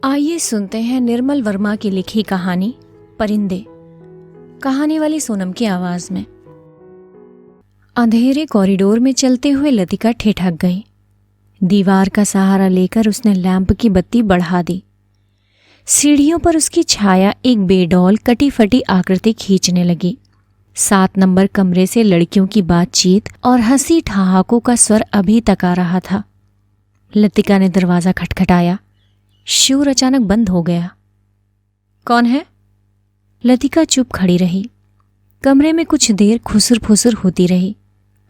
आइए सुनते हैं निर्मल वर्मा की लिखी कहानी परिंदे। कहानी वाली सोनम की आवाज में। अंधेरे कॉरिडोर में चलते हुए लतिका ठिठक गई। दीवार का सहारा लेकर उसने लैंप की बत्ती बढ़ा दी। सीढ़ियों पर उसकी छाया एक बेडौल कटी फटी आकृति खींचने लगी। 7 नंबर कमरे से लड़कियों की बातचीत और हंसी ठहाकों का स्वर अभी तक आ रहा था। लतिका ने दरवाजा खटखटाया। शोर अचानक बंद हो गया। कौन है? लतिका चुप खड़ी रही। कमरे में कुछ देर खुसर फुसर होती रही।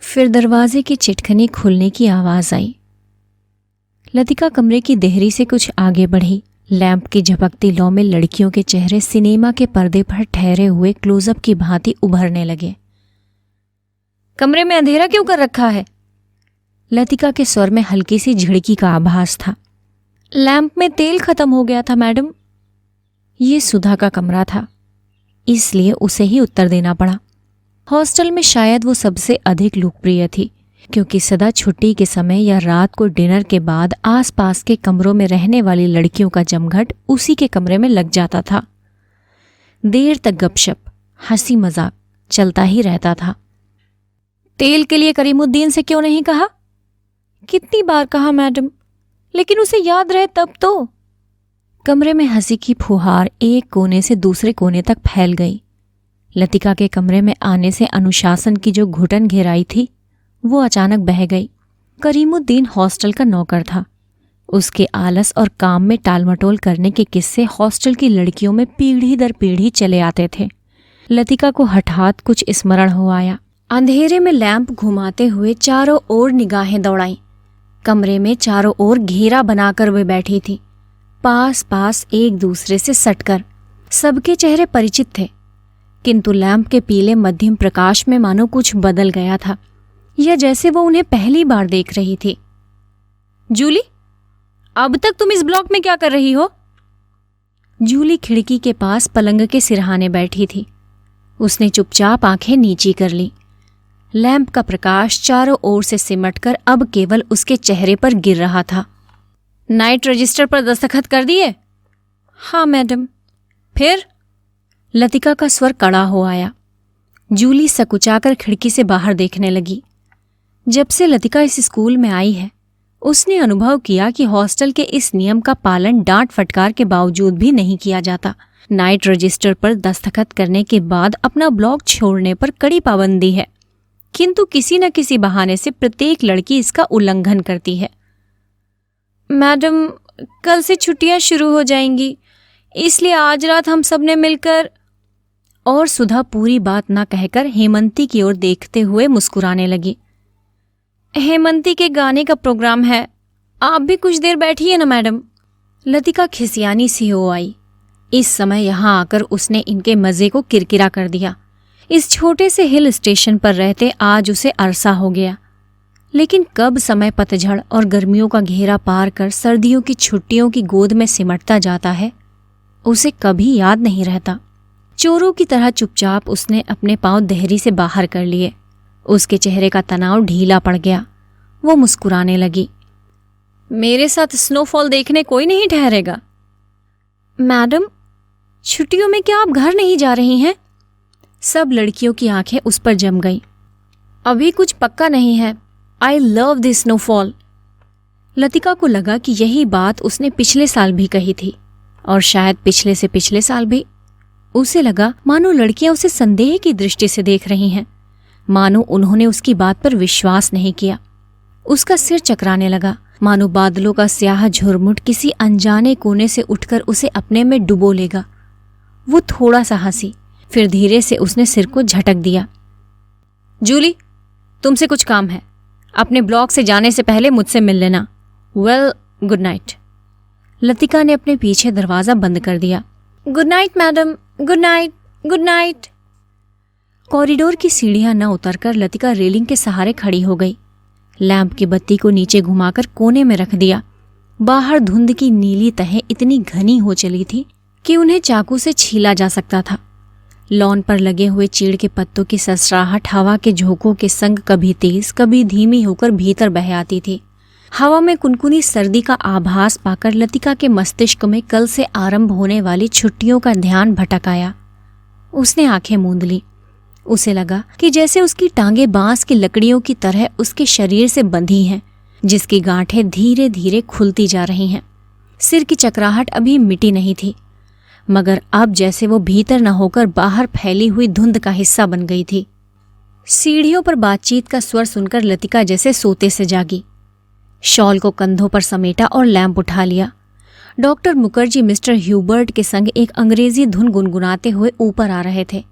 फिर दरवाजे की चिटखनी खुलने की आवाज आई। लतिका कमरे की देहरी से कुछ आगे बढ़ी। लैंप की झपकती लौ में लड़कियों के चेहरे सिनेमा के पर्दे पर ठहरे हुए क्लोजअप की भांति उभरने लगे। कमरे में अंधेरा क्यों कर रखा है? लतिका के स्वर में हल्की सी झिड़की का आभास था। लैंप में तेल खत्म हो गया था मैडम। ये सुधा का कमरा था, इसलिए उसे ही उत्तर देना पड़ा। हॉस्टल में शायद वो सबसे अधिक लोकप्रिय थी, क्योंकि सदा छुट्टी के समय या रात को डिनर के बाद आसपास के कमरों में रहने वाली लड़कियों का जमघट उसी के कमरे में लग जाता था। देर तक गपशप, हंसी मजाक चलता ही रहता था। तेल के लिए करीमुद्दीन से क्यों नहीं कहा? कितनी बार कहा मैडम, लेकिन उसे याद रहे तब तो। कमरे में हंसी की फुहार एक कोने से दूसरे कोने तक फैल गई। लतिका के कमरे में आने से अनुशासन की जो घुटन घेराई थी वो अचानक बह गई। करीमुद्दीन हॉस्टल का नौकर था। उसके आलस और काम में टालमटोल करने के किस्से हॉस्टल की लड़कियों में पीढ़ी दर पीढ़ी चले आते थे। लतिका को हठात कुछ स्मरण हो आया। अंधेरे में लैंप घुमाते हुए चारों ओर निगाहें दौड़ाईं। कमरे में चारों ओर घेरा बनाकर वे बैठी थी, पास पास एक दूसरे से सटकर। सबके चेहरे परिचित थे, किंतु लैंप के पीले मध्यम प्रकाश में मानो कुछ बदल गया था, या जैसे वो उन्हें पहली बार देख रही थी। जूली, अब तक तुम इस ब्लॉक में क्या कर रही हो? जूली खिड़की के पास पलंग के सिरहाने बैठी थी। उसने चुपचाप आंखें नीची कर ली। लैंप का प्रकाश चारों ओर से सिमटकर अब केवल उसके चेहरे पर गिर रहा था। नाइट रजिस्टर पर दस्तखत कर दिए? हाँ मैडम। फिर? लतिका का स्वर कड़ा हो आया। जूली सकुचाकर खिड़की से बाहर देखने लगी। जब से लतिका इस स्कूल में आई है, उसने अनुभव किया कि हॉस्टल के इस नियम का पालन डांट फटकार के बावजूद भी नहीं किया जाता। नाइट रजिस्टर पर दस्तखत करने के बाद अपना ब्लॉक छोड़ने पर कड़ी पाबंदी है, किंतु किसी न किसी बहाने से प्रत्येक लड़की इसका उल्लंघन करती है। मैडम, कल से छुट्टियां शुरू हो जाएंगी, इसलिए आज रात हम सबने मिलकर। और सुधा पूरी बात ना कहकर हेमंती की ओर देखते हुए मुस्कुराने लगी। हेमंती के गाने का प्रोग्राम है, आप भी कुछ देर बैठिए ना मैडम। लतिका खिसियानी सी हो आई। इस समय यहाँ आकर उसने इनके मजे को किरकिरा कर दिया। इस छोटे से हिल स्टेशन पर रहते आज उसे अरसा हो गया, लेकिन कब समय पतझड़ और गर्मियों का घेरा पार कर सर्दियों की छुट्टियों की गोद में सिमटता जाता है, उसे कभी याद नहीं रहता। चोरों की तरह चुपचाप उसने अपने पांव देहरी से बाहर कर लिए। उसके चेहरे का तनाव ढीला पड़ गया। वो मुस्कुराने लगी। मेरे साथ स्नोफॉल देखने कोई नहीं ठहरेगा। मैडम, छुट्टियों में क्या आप घर नहीं जा रही हैं? सब लड़कियों की आंखें उस पर जम गईं। अभी कुछ पक्का नहीं है। I love this snowfall. Latika को लगा कि यही बात उसने पिछले साल भी कही थी, और शायद पिछले से पिछले साल भी। उसे लगा मानो लड़कियां उसे संदेह की दृष्टि से देख रही हैं, मानो उन्होंने उसकी बात पर विश्वास नहीं किया। उसका सिर चकराने लगा, मानो बादलों का स्याह झुरमुट किसी अनजाने कोने से उठकर उसे अपने में डुबो लेगा। वो थोड़ा सा हंसी, फिर धीरे से उसने सिर को झटक दिया। जूली, तुमसे कुछ काम है। अपने ब्लॉक से जाने से पहले मुझसे मिल लेना। Well, good night. लतिका ने अपने पीछे दरवाजा बंद कर दिया। Good night madam, good night, good night. Corridor की सीढ़ियां न उतरकर लतिका रेलिंग के सहारे खड़ी हो गई। लैंप की बत्ती को नीचे घुमाकर कोने में रख दिया। बाहर धुंध की नीली तहें इतनी घनी हो चली थी कि उन्हें चाकू से छीला जा सकता था। लॉन पर लगे हुए चीड़ के पत्तों की ससराहट हवा के झोंकों के संग कभी तेज कभी धीमी होकर भीतर बह आती थी। हवा में कुनकुनी सर्दी का आभास पाकर लतिका के मस्तिष्क में कल से आरंभ होने वाली छुट्टियों का ध्यान भटक आया। उसने आंखें मूंद ली। उसे लगा कि जैसे उसकी टांगें बांस की लकड़ियों की तरह उसके शरीर से बंधी हैं, जिसकी गांठें धीरे धीरे खुलती जा रही हैं। सिर की चकराहट अभी मिटी नहीं थी, मगर अब जैसे वो भीतर न होकर बाहर फैली हुई धुंध का हिस्सा बन गई थी। सीढ़ियों पर बातचीत का स्वर सुनकर लतिका जैसे सोते से जागी। शॉल को कंधों पर समेटा और लैंप उठा लिया। डॉक्टर मुखर्जी मिस्टर ह्यूबर्ट के संग एक अंग्रेजी धुन गुनगुनाते हुए ऊपर आ रहे थे।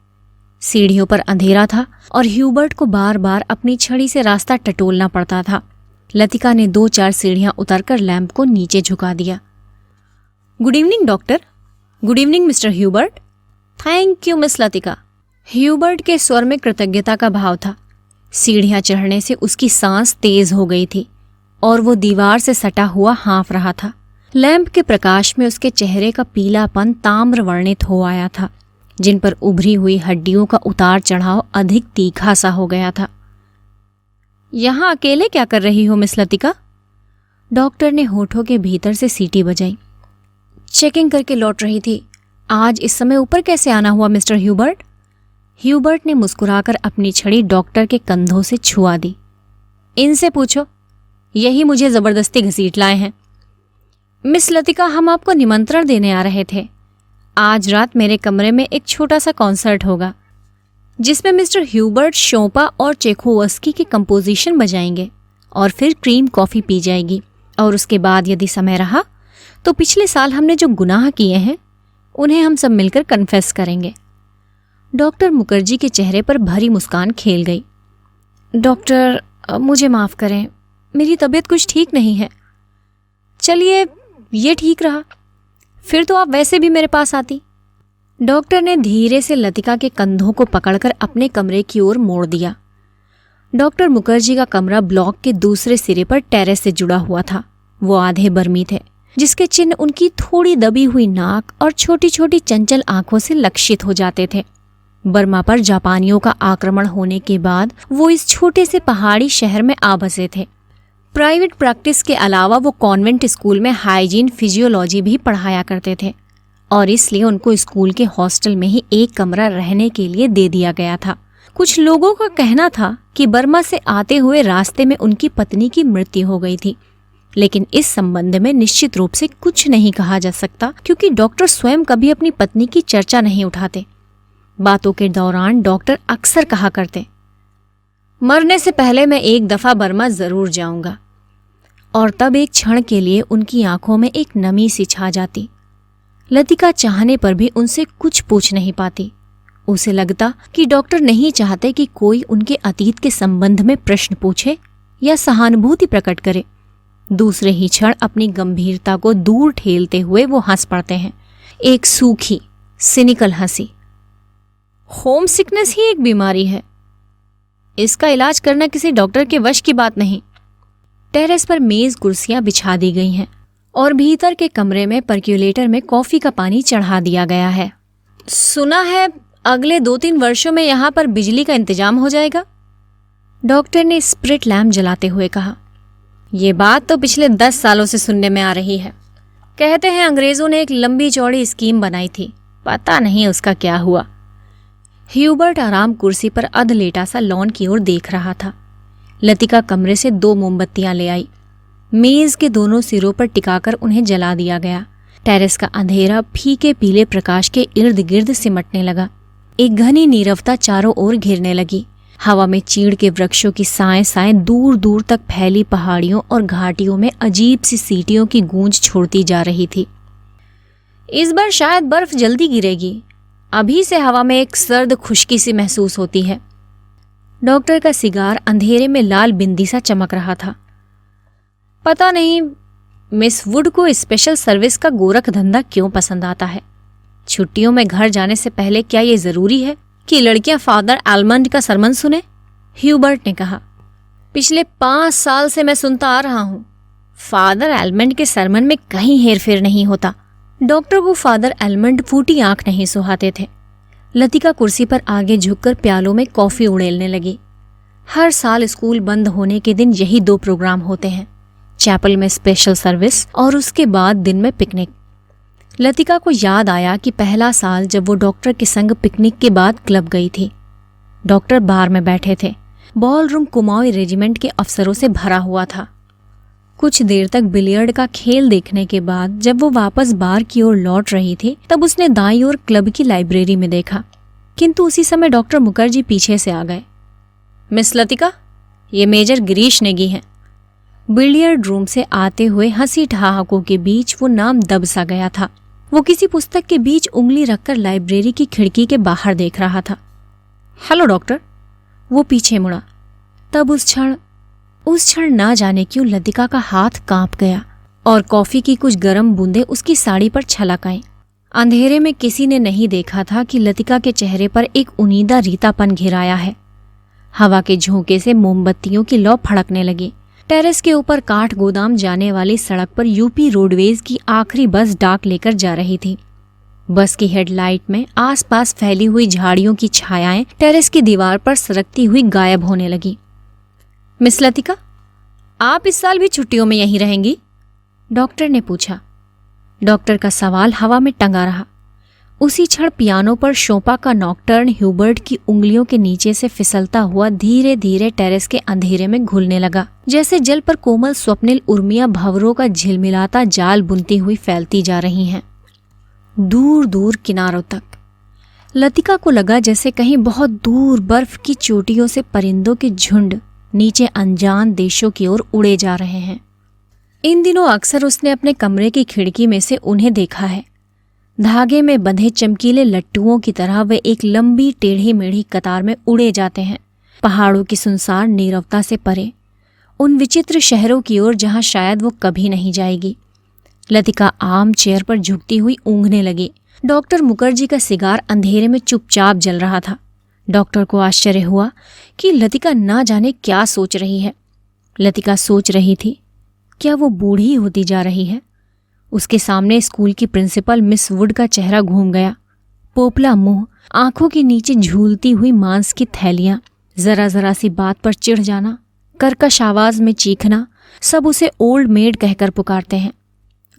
सीढ़ियों पर अंधेरा था और ह्यूबर्ट को बार बार अपनी छड़ी से रास्ता टटोलना पड़ता था। लतिका ने 2-4 सीढ़ियां उतरकर लैंप को नीचे झुका दिया। Good evening doctor. Good evening mister Hubert. Thank you miss Latika. Hubert के स्वर में कृतज्ञता का भाव था। सीढ़ियां चढ़ने से उसकी सांस तेज हो गई थी और वो दीवार से सटा हुआ हाँफ रहा था। लैंप के प्रकाश में उसके चेहरे का पीलापन ताम्र वर्णित हो आया था, जिन पर उभरी हुई हड्डियों का उतार चढ़ाव अधिक तीखा सा हो गया था। यहां अकेले क्या कर रही हो मिस लतिका? डॉक्टर ने होठों के भीतर से सीटी बजाई। चेकिंग करके लौट रही थी। आज इस समय ऊपर कैसे आना हुआ मिस्टर ह्यूबर्ट? ह्यूबर्ट ने मुस्कुराकर अपनी छड़ी डॉक्टर के कंधों से छुआ दी। इनसे पूछो, यही मुझे जबरदस्ती घसीट लाए हैं। मिस लतिका, हम आपको निमंत्रण देने आ रहे थे। आज रात मेरे कमरे में एक छोटा सा कॉन्सर्ट होगा, जिसमें मिस्टर ह्यूबर्ट शोपा और चेखोवस्की की कंपोजिशन बजाएंगे और फिर क्रीम कॉफ़ी पी जाएगी। और उसके बाद यदि समय रहा तो पिछले साल हमने जो गुनाह किए हैं उन्हें हम सब मिलकर कन्फेस करेंगे। डॉक्टर मुखर्जी के चेहरे पर भरी मुस्कान खेल गई। डॉक्टर, मुझे माफ़ करें, मेरी तबीयत कुछ ठीक नहीं है। चलिए, ये ठीक रहा, फिर तो आप वैसे भी मेरे पास आती। डॉक्टर ने धीरे से लतिका के कंधों को पकड़कर अपने कमरे की ओर मोड़ दिया। डॉक्टर मुखर्जी का कमरा ब्लॉक के दूसरे सिरे पर टेरेस से जुड़ा हुआ था। वो आधे बर्मी थे, जिसके चिन्ह उनकी थोड़ी दबी हुई नाक और छोटी छोटी चंचल आंखों से लक्षित हो जाते थे। बर्मा पर जापानियों का आक्रमण होने के बाद वो इस छोटे से पहाड़ी शहर में आ बसे थे। प्राइवेट प्रैक्टिस के अलावा वो कॉन्वेंट स्कूल में हाइजीन फिजियोलॉजी भी पढ़ाया करते थे और इसलिए उनको स्कूल के हॉस्टल में ही एक कमरा रहने के लिए दे दिया गया था। कुछ लोगों का कहना था कि बर्मा से आते हुए रास्ते में उनकी पत्नी की मृत्यु हो गई थी, लेकिन इस संबंध में निश्चित रूप से कुछ नहीं कहा जा सकता, क्योंकि डॉक्टर स्वयं कभी अपनी पत्नी की चर्चा नहीं उठाते। बातों के दौरान डॉक्टर अक्सर कहा करते, मरने से पहले मैं एक दफा बर्मा जरूर जाऊंगा। और तब एक क्षण के लिए उनकी आंखों में एक नमी सी छा जाती। लतिका चाहने पर भी उनसे कुछ पूछ नहीं पाती। उसे लगता कि डॉक्टर नहीं चाहते कि कोई उनके अतीत के संबंध में प्रश्न पूछे या सहानुभूति प्रकट करे। दूसरे ही क्षण अपनी गंभीरता को दूर ठेलते हुए वो हंस पड़ते हैं, एक सूखी सिनिकल हंसी। होम सिकनेस ही एक बीमारी है, इसका इलाज करना किसी डॉक्टर के वश की बात नहीं। टेरेस पर मेज कुर्सियां बिछा दी गई हैं और भीतर के कमरे में पर्क्यूलेटर में कॉफी का पानी चढ़ा दिया गया है। सुना है अगले 2-3 वर्षों में यहाँ पर बिजली का इंतजाम हो जाएगा, डॉक्टर ने स्प्रिट लैम्प जलाते हुए कहा। ये बात तो पिछले 10 सालों से सुनने में आ रही है। कहते हैं अंग्रेजों ने एक लंबी चौड़ी स्कीम बनाई थी, पता नहीं उसका क्या हुआ। ह्यूबर्ट आराम कुर्सी पर अध लेटा सा लॉन की ओर देख रहा था। लतिका कमरे से 2 मोमबत्तियां ले आई। मेज के दोनों सिरों पर टिकाकर उन्हें जला दिया गया। टेरेस का अंधेरा फीके पीले प्रकाश के इर्द गिर्द सिमटने लगा। एक घनी नीरवता चारों ओर घिरने लगी। हवा में चीड़ के वृक्षों की साएं साएं दूर दूर तक फैली पहाड़ियों और घाटियों में अजीब सी सीटियों की गूंज छोड़ती जा रही थी। इस बार शायद बर्फ जल्दी गिरेगी, अभी से हवा में एक सर्द खुश्की सी महसूस होती है। डॉक्टर का सिगार अंधेरे में लाल बिंदी सा चमक रहा था। पता नहीं मिस वुड को स्पेशल सर्विस का गोरख धंधा क्यों पसंद आता है। छुट्टियों में घर जाने से पहले क्या ये जरूरी है कि लड़कियां फादर एलमंड का सरमन सुने? ह्यूबर्ट ने कहा। पिछले 5 साल से मैं सुनता आ रहा हूं, फादर एलमंड के सरमन में कहीं हेरफेर नहीं होता। डॉक्टर को फादर एलमंड फूटी आंख नहीं सुहाते थे। लतिका कुर्सी पर आगे झुककर प्यालों में कॉफी उड़ेलने लगी। हर साल स्कूल बंद होने के दिन यही 2 प्रोग्राम होते हैं, चैपल में स्पेशल सर्विस और उसके बाद दिन में पिकनिक। लतिका को याद आया कि पहला साल जब वो डॉक्टर के संग पिकनिक के बाद क्लब गई थी। डॉक्टर बार में बैठे थे। बॉल रूम कुमाऊं रेजिमेंट के अफसरों से भरा हुआ था। कुछ देर तक बिलियर्ड का खेल देखने के बाद जब वो वापस बार की ओर लौट रही थी तब उसने दाईं ओर क्लब की लाइब्रेरी में देखा, किंतु उसी समय डॉक्टर मुखर्जी पीछे से आ गए। मिस लतिका, ये मेजर गिरीश नेगी हैं। बिलियर्ड रूम से आते हुए हंसी ठहाकों के बीच वो नाम दब सा गया था। वो किसी पुस्तक के बीच उंगली रखकर लाइब्रेरी की खिड़की के बाहर देख रहा था। Hello doctor. वो पीछे मुड़ा। तब उस क्षण ना जाने क्यों लतिका का हाथ कांप गया और कॉफी की कुछ गर्म बूंदें उसकी साड़ी पर छलक आईं। अंधेरे में किसी ने नहीं देखा था कि लतिका के चेहरे पर एक उनीदा रीतापन घिराया है। हवा के झोंके से मोमबत्तियों की लौ फड़कने लगी। टेरेस के ऊपर काठ गोदाम जाने वाली सड़क पर यूपी रोडवेज की आखिरी बस डाक लेकर जा रही थी। बस की हेडलाइट में आसपास फैली हुई झाड़ियों की छायाएं टेरेस की दीवार पर सरकती हुई गायब होने लगी। मिस लतिका, आप इस साल भी छुट्टियों में यहीं रहेंगी? डॉक्टर ने पूछा। डॉक्टर का सवाल हवा में टंगा रहा। उसी क्षण पियानो पर शोपा का नॉकटर्न ह्यूबर्ट की उंगलियों के नीचे से फिसलता हुआ धीरे धीरे टेरेस के अंधेरे में घुलने लगा, जैसे जल पर कोमल स्वप्निल उर्मियां भंवरों का झिलमिलाता जाल बुनती हुई फैलती जा रही हैं, दूर दूर किनारों तक। लतिका को लगा जैसे कहीं बहुत दूर बर्फ की चोटियों से परिंदों के झुंड नीचे अनजान देशों की ओर उड़े जा रहे हैं। इन दिनों अक्सर उसने अपने कमरे की खिड़की में से उन्हें देखा है। धागे में बंधे चमकीले लट्टुओं की तरह वे एक लंबी टेढ़ी मेढ़ी कतार में उड़े जाते हैं, पहाड़ों की सुनसान नीरवता से परे, उन विचित्र शहरों की ओर जहां शायद वो कभी नहीं जाएगी। लतिका आम चेयर पर झुकती हुई ऊँघने लगी। डॉक्टर मुखर्जी का सिगार अंधेरे में चुपचाप जल रहा था। डॉक्टर को आश्चर्य हुआ कि लतिका ना जाने क्या सोच रही है। लतिका सोच रही थी, क्या वो बूढ़ी होती जा रही है? उसके सामने स्कूल की प्रिंसिपल मिस वुड का चेहरा घूम गया। पोपला मुंह, आंखों के नीचे झूलती हुई मांस की थैलियां, जरा जरा सी बात पर चिढ़ जाना, कर्कश आवाज में चीखना, सब उसे ओल्ड मेड कहकर पुकारते हैं।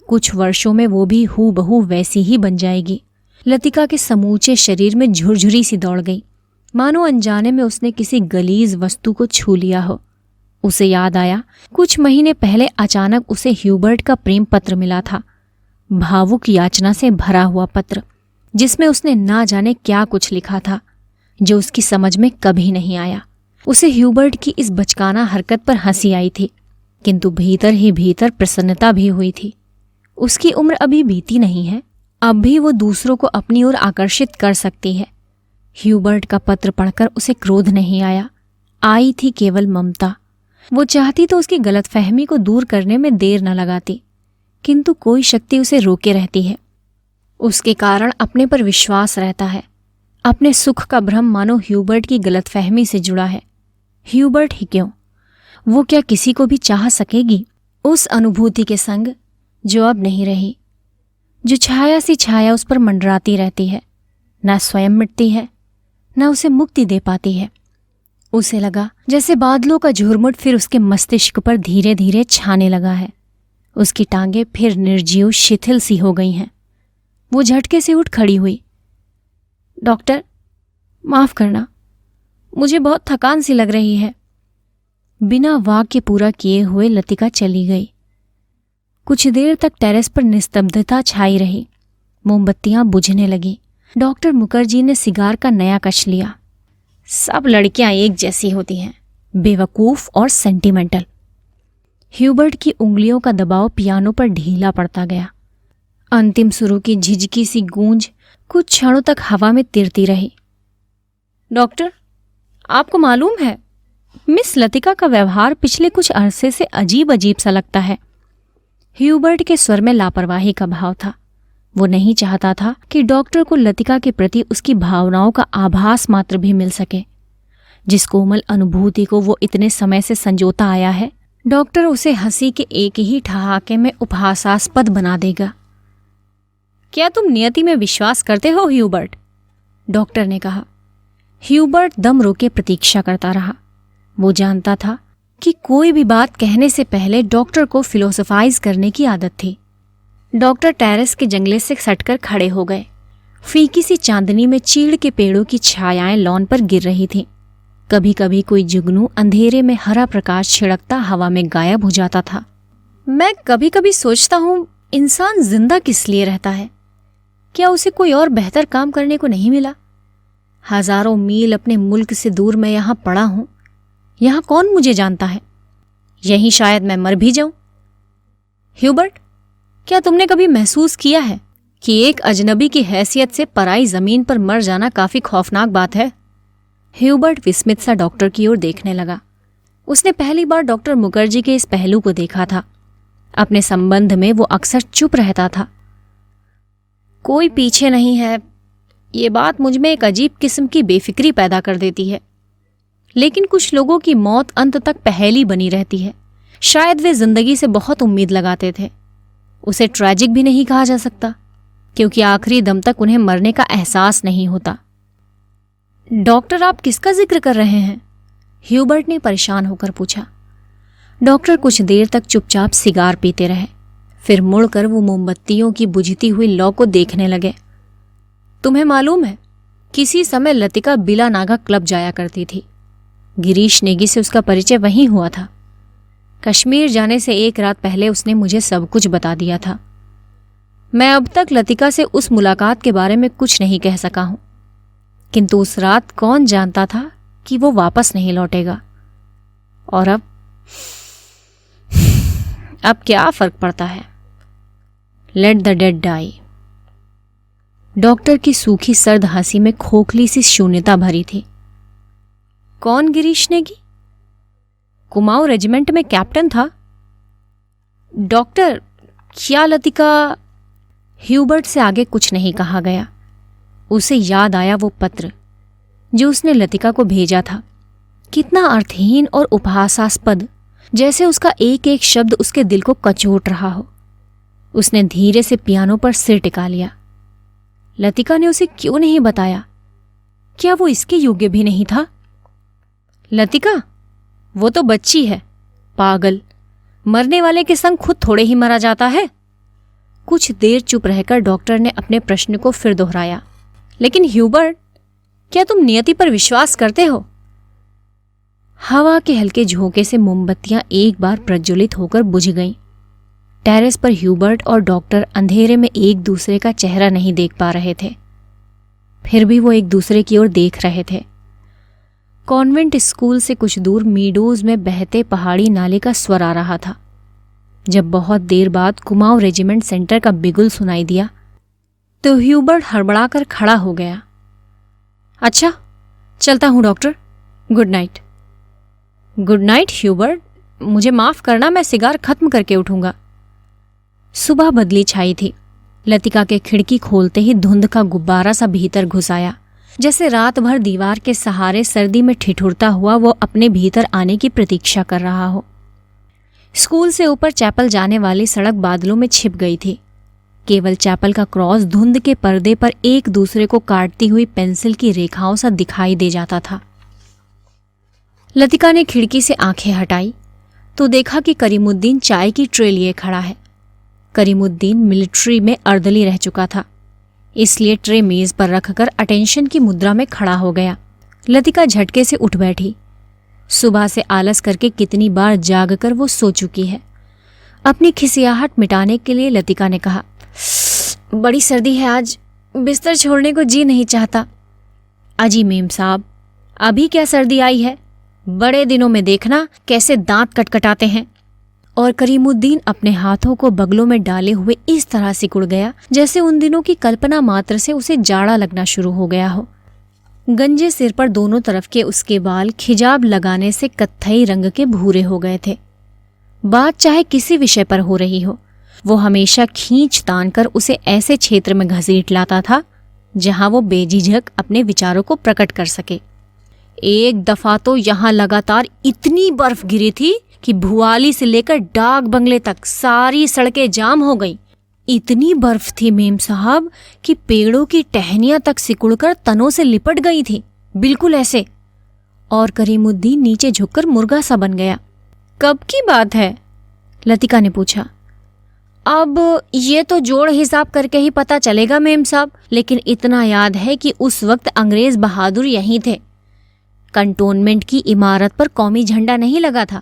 कुछ वर्षों में वो भी हूबहू वैसी ही बन जाएगी। लतिका के समूचे शरीर में झुरझुरी सी दौड़ गई, मानो अनजाने में उसने किसी गलीज वस्तु को छू लिया हो। उसे याद आया कुछ महीने पहले अचानक उसे ह्यूबर्ट का प्रेम पत्र मिला था, भावुक याचना से भरा हुआ पत्र, जिसमें उसने ना जाने क्या कुछ लिखा था जो उसकी समझ में कभी नहीं आया। उसे ह्यूबर्ट की इस बचकाना हरकत पर हंसी आई थी, किंतु भीतर ही भीतर प्रसन्नता भी हुई थी। उसकी उम्र अभी बीती नहीं है, अब भी वो दूसरों को अपनी ओर आकर्षित कर सकती है। ह्यूबर्ट का पत्र पढ़कर उसे क्रोध नहीं आया, आई थी केवल ममता। वो चाहती तो उसकी गलतफहमी को दूर करने में देर न लगाती, किंतु कोई शक्ति उसे रोके रहती है। उसके कारण अपने पर विश्वास रहता है। अपने सुख का भ्रम मानो ह्यूबर्ट की गलतफहमी से जुड़ा है। ह्यूबर्ट ही क्यों, वो क्या किसी को भी चाह सकेगी उस अनुभूति के संग जो अब नहीं रही, जो छाया सी छाया उस पर मंडराती रहती है, न स्वयं मिटती है न उसे मुक्ति दे पाती है। उसे लगा जैसे बादलों का झुरमुट फिर उसके मस्तिष्क पर धीरे धीरे छाने लगा है। उसकी टांगें फिर निर्जीव शिथिल सी हो गई हैं। वो झटके से उठ खड़ी हुई। डॉक्टर, माफ करना, मुझे बहुत थकान सी लग रही है। बिना वाक्य पूरा किए हुए लतिका चली गई। कुछ देर तक टेरेस पर निस्तब्धता छाई रही। मोमबत्तियां बुझने लगी। डॉक्टर मुखर्जी ने सिगार का नया कश लिया। सब लड़कियां एक जैसी होती हैं, बेवकूफ और सेंटिमेंटल। ह्यूबर्ट की उंगलियों का दबाव पियानो पर ढीला पड़ता गया। अंतिम सुरों की झिझकी सी गूंज कुछ क्षणों तक हवा में तिरती रही। डॉक्टर, आपको मालूम है, मिस लतिका का व्यवहार पिछले कुछ अरसे से अजीब अजीब सा लगता है। ह्यूबर्ट के स्वर में लापरवाही का भाव था। वो नहीं चाहता था कि डॉक्टर को लतिका के प्रति उसकी भावनाओं का आभास मात्र भी मिल सके। जिस कोमल अनुभूति को वो इतने समय से संजोता आया है, डॉक्टर उसे हंसी के एक ही ठहाके में उपहासास्पद बना देगा। क्या तुम नियति में विश्वास करते हो ह्यूबर्ट? डॉक्टर ने कहा। ह्यूबर्ट दम रोके प्रतीक्षा करता रहा। वो जानता था कि कोई भी बात कहने से पहले डॉक्टर को फिलोसोफाइज करने की आदत थी। डॉक्टर टेरेस के जंगले से सटकर खड़े हो गए। फीकी सी चांदनी में चीड़ के पेड़ों की छायाएं लॉन पर गिर रही थीं। कभी कभी कोई जुगनू अंधेरे में हरा प्रकाश छिड़कता हवा में गायब हो जाता था। मैं कभी कभी सोचता हूं, इंसान जिंदा किस लिए रहता है? क्या उसे कोई और बेहतर काम करने को नहीं मिला? हजारों मील अपने मुल्क से दूर मैं यहां पड़ा हूं। यहां कौन मुझे जानता है? यहीं शायद मैं मर भी जाऊं। ह्यूबर्ट, क्या तुमने कभी महसूस किया है कि एक अजनबी की हैसियत से पराई जमीन पर मर जाना काफी खौफनाक बात है? ह्यूबर्ट विस्मित सा डॉक्टर की ओर देखने लगा। उसने पहली बार डॉक्टर मुखर्जी के इस पहलू को देखा था। अपने संबंध में वो अक्सर चुप रहता था। कोई पीछे नहीं है, ये बात मुझ में एक अजीब किस्म की बेफिक्री पैदा कर देती है। लेकिन कुछ लोगों की मौत अंत तक पहेली बनी रहती है। शायद वे जिंदगी से बहुत उम्मीद लगाते थे। उसे ट्रैजिक भी नहीं कहा जा सकता, क्योंकि आखिरी दम तक उन्हें मरने का एहसास नहीं होता। डॉक्टर, आप किसका जिक्र कर रहे हैं? ह्यूबर्ट ने परेशान होकर पूछा। डॉक्टर कुछ देर तक चुपचाप सिगार पीते रहे। फिर मुड़कर वो मोमबत्तियों की बुझती हुई लौ को देखने लगे। तुम्हें मालूम है, किसी समय लतिका बिला नागा क्लब जाया करती थी। गिरीश नेगी से उसका परिचय वहीं हुआ था। कश्मीर जाने से एक रात पहले उसने मुझे सब कुछ बता दिया था। मैं अब तक लतिका से उस मुलाकात के बारे में कुछ नहीं कह सका हूं, किंतु उस रात कौन जानता था कि वो वापस नहीं लौटेगा। और अब क्या फर्क पड़ता है? Let the dead die. Doctor की सूखी सर्द हंसी में खोखली सी शून्यता भरी थी। कौन गिरीश नेगी? कुमाऊं रेजिमेंट में कैप्टन था। डॉक्टर, क्या लतिका? ह्यूबर्ट से आगे कुछ नहीं कहा गया। उसे याद आया वो पत्र जो उसने लतिका को भेजा था। कितना अर्थहीन और उपहासास्पद, जैसे उसका एक एक शब्द उसके दिल को कचोट रहा हो। उसने धीरे से पियानो पर सिर टिका लिया। लतिका ने उसे क्यों नहीं बताया? क्या वो इसके योग्य भी नहीं था? लतिका, वो तो बच्ची है। पागल, मरने वाले के संग खुद थोड़े ही मरा जाता है। कुछ देर चुप रहकर डॉक्टर ने अपने प्रश्न को फिर दोहराया। लेकिन ह्यूबर्ट, क्या तुम नियति पर विश्वास करते हो? हवा के हल्के झोंके से मोमबत्तियां एक बार प्रज्वलित होकर बुझ गईं। टेरेस पर ह्यूबर्ट और डॉक्टर अंधेरे में एक दूसरे का चेहरा नहीं देख पा रहे थे। फिर भी वो एक दूसरे की ओर देख रहे थे। कॉन्वेंट स्कूल से कुछ दूर मीडोज में बहते पहाड़ी नाले का स्वर आ रहा था। जब बहुत देर बाद कुमाऊं रेजिमेंट सेंटर का बिगुल सुनाई दिया तो ह्यूबर्ट हड़बड़ाकर खड़ा हो गया। अच्छा, चलता हूं doctor. Good night. Good night Hubert, मुझे माफ करना, मैं सिगार खत्म करके उठूंगा। सुबह बदली छाई थी। लतिका के खिड़की खोलते ही धुंध का गुब्बारा सा भीतर घुस आया। जैसे रात भर दीवार के सहारे सर्दी में ठिठुरता हुआ वो अपने भीतर आने की प्रतीक्षा कर रहा हो। स्कूल से ऊपर चैपल जाने वाली सड़क बादलों में छिप गई थी। केवल चैपल का क्रॉस धुंध के पर्दे पर एक दूसरे को काटती हुई पेंसिल की रेखाओं सा दिखाई दे जाता था। लतिका ने खिड़की से आंखें हटाई तो देखा कि करीमुद्दीन चाय की ट्रे लिए खड़ा है। करीमुद्दीन मिलिट्री में अर्दली रह चुका था, इसलिए ट्रे मेज पर रखकर अटेंशन की मुद्रा में खड़ा हो गया। लतिका झटके से उठ बैठी। सुबह से आलस करके कितनी बार जागकर वो सो चुकी है। अपनी खिसियाहट मिटाने के लिए लतिका ने कहा, बड़ी सर्दी है आज, बिस्तर छोड़ने को जी नहीं चाहता। अजी मेम साहब, अभी क्या सर्दी आई है? बड़े दिनों में देखना कैसे दांत कटकटाते हैं। और करीमुद्दीन अपने हाथों को बगलों में डाले हुए इस तरह सिकुड़ गया जैसे उन दिनों की कल्पना मात्र से उसे जाड़ा लगना शुरू हो गया हो। गंजे सिर पर दोनों तरफ के उसके बाल खिजाब लगाने से कत्थई रंग के भूरे हो गए थे। बात चाहे किसी विषय पर हो रही हो, वो हमेशा खींच तान कर उसे ऐसे क्षेत्र में घसीट लाता था जहां वो बेझिझक अपने विचारों को प्रकट कर सके। एक दफा तो यहां लगातार इतनी बर्फ गिरी थी कि भुआली से लेकर डाक बंगले तक सारी सड़कें जाम हो गईं। इतनी बर्फ थी मेम साहब कि पेड़ों की टहनियां तक सिकुड़कर तनों से लिपट गई थी, बिल्कुल ऐसे। और करीमुद्दीन नीचे झुककर मुर्गा सा बन गया। कब की बात है? लतिका ने पूछा। अब ये तो जोड़ हिसाब करके ही पता चलेगा मेम साहब, लेकिन इतना याद है कि उस वक्त अंग्रेज बहादुर यहीं थे। कंटोनमेंट की इमारत पर कौमी झंडा नहीं लगा था।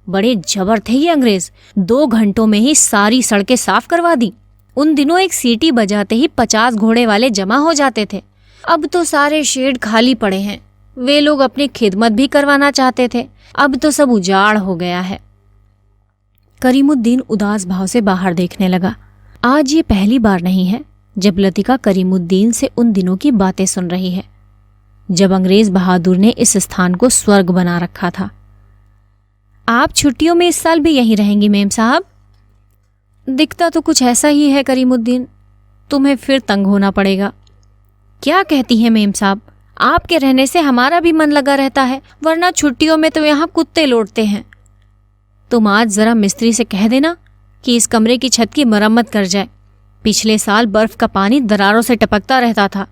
बड़े जबर थे ये अंग्रेज, 2 घंटों में ही सारी सड़कें साफ करवा दी। उन दिनों एक सीटी बजाते ही 50 घोड़े वाले जमा हो जाते थे। अब तो सारे शेड खाली पड़े हैं। वे लोग अपनी खिदमत भी करवाना चाहते थे, अब तो सब उजाड़ हो गया है। करीमुद्दीन उदास भाव से बाहर देखने लगा। आज ये पहली बार नहीं है जब लतिका करीमुद्दीन से उन दिनों की बातें सुन रही है, जब अंग्रेज बहादुर ने इस स्थान को स्वर्ग बना रखा था। आप छुट्टियों में इस साल भी यहीं रहेंगी मेम साहब? दिखता तो कुछ ऐसा ही है करीमुद्दीन, तुम्हें फिर तंग होना पड़ेगा। क्या कहती हैं मेम साहब, आपके रहने से हमारा भी मन लगा रहता है, वरना छुट्टियों में तो यहाँ कुत्ते लौटते हैं। तुम आज जरा मिस्त्री से कह देना कि इस कमरे की छत की मरम्मत कर जाए। पिछले साल बर्फ का पानी दरारों से टपकता रहता था।